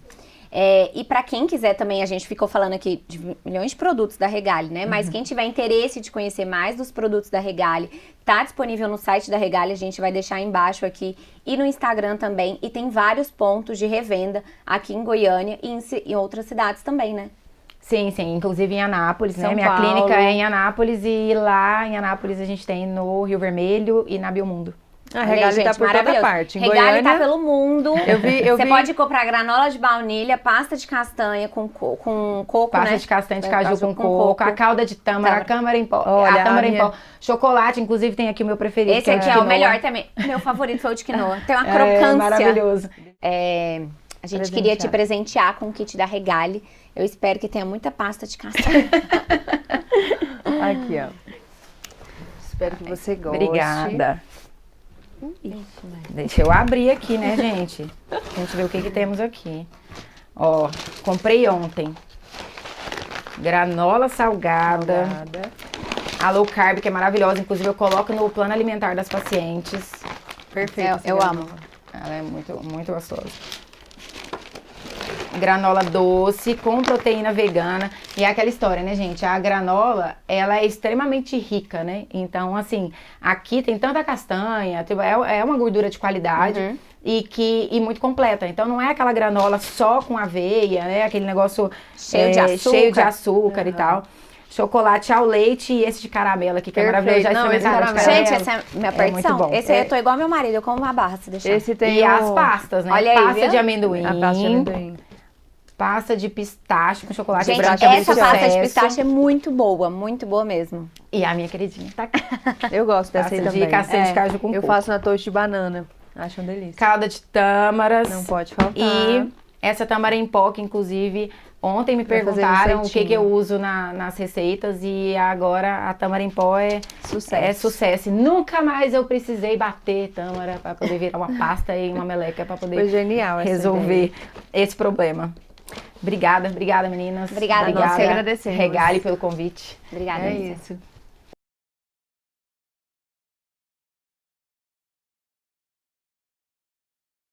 E para quem quiser também, a gente ficou falando aqui de milhões de produtos da Regália, né? Mas quem tiver interesse de conhecer mais dos produtos da Regália, tá disponível no site da Regália, a gente vai deixar embaixo aqui e no Instagram também. E tem vários pontos de revenda aqui em Goiânia e em outras cidades também, né? Sim, sim, inclusive em Anápolis, São né? Minha Paulo. clínica é em Anápolis e lá em Anápolis a gente tem no Rio Vermelho e na Biomundo. A Olha aí, Regália tá gente, por toda maravilhoso. parte. Em Regália Goiânia, tá pelo mundo. Você vi- pode comprar granola de baunilha, pasta de castanha com coco, Pasta né? de castanha de É, caju caju com com coco, coco. a calda de tâmara, Tâmara. a câmara em pó, Olha, a tâmara a em minha- pó. Chocolate, inclusive tem aqui o meu preferido. Esse que aqui de é o quinoa. melhor também. Meu favorito foi o de quinoa. Tem uma crocância. É maravilhoso. A gente queria te presentear com o kit da Regália. Eu espero que tenha muita pasta de castanha. Aqui, ó. Espero que você goste. Obrigada. Deixa eu abrir aqui, né, gente? Pra gente ver o que temos aqui. Ó, comprei ontem. Granola salgada. Obrigada. A low carb, que é maravilhosa. Inclusive, eu coloco no plano alimentar das pacientes. Perfeito. Eu amo. Ela é muito, muito gostosa. Granola doce com proteína vegana. E é aquela história, né, gente? A granola, ela é extremamente rica, né? Então, assim, aqui tem tanta castanha, é uma gordura de qualidade e muito completa. Então, não é aquela granola só com aveia, né? Aquele negócio Cheio de açúcar. cheio de açúcar e tal. Chocolate ao leite e esse de caramelo aqui, que é maravilhoso. Já Perfeito. Não, experimentaram esse de caramelo. Gente, essa é minha perdição. muito bom. Esse aí eu tô igual meu marido, eu como uma barra se deixar. Esse tem E o- as pastas, né? Olha aí, pasta viu? de amendoim. A pasta de amendoim. Pasta de pistache com chocolate Gente, branco. essa é pasta de sucesso. pistache é muito boa mesmo. E a minha queridinha tá aqui. Eu gosto dessa aí Pasta de também. castanha de caju com Eu coco. faço na toast de banana. Acho uma delícia. Calda de tâmaras. Não pode faltar. E essa tâmara em pó, que inclusive ontem me Vai fazer perguntaram o receitinha. que eu uso nas receitas e agora a tâmara em pó é sucesso. E nunca mais eu precisei bater tâmara para poder virar uma pasta e uma meleca para poder Foi genial essa resolver ideia. esse problema. Obrigada meninas. Obrigada, nós que agradecemos. Regale pelo convite. Obrigada, É Lisa. isso.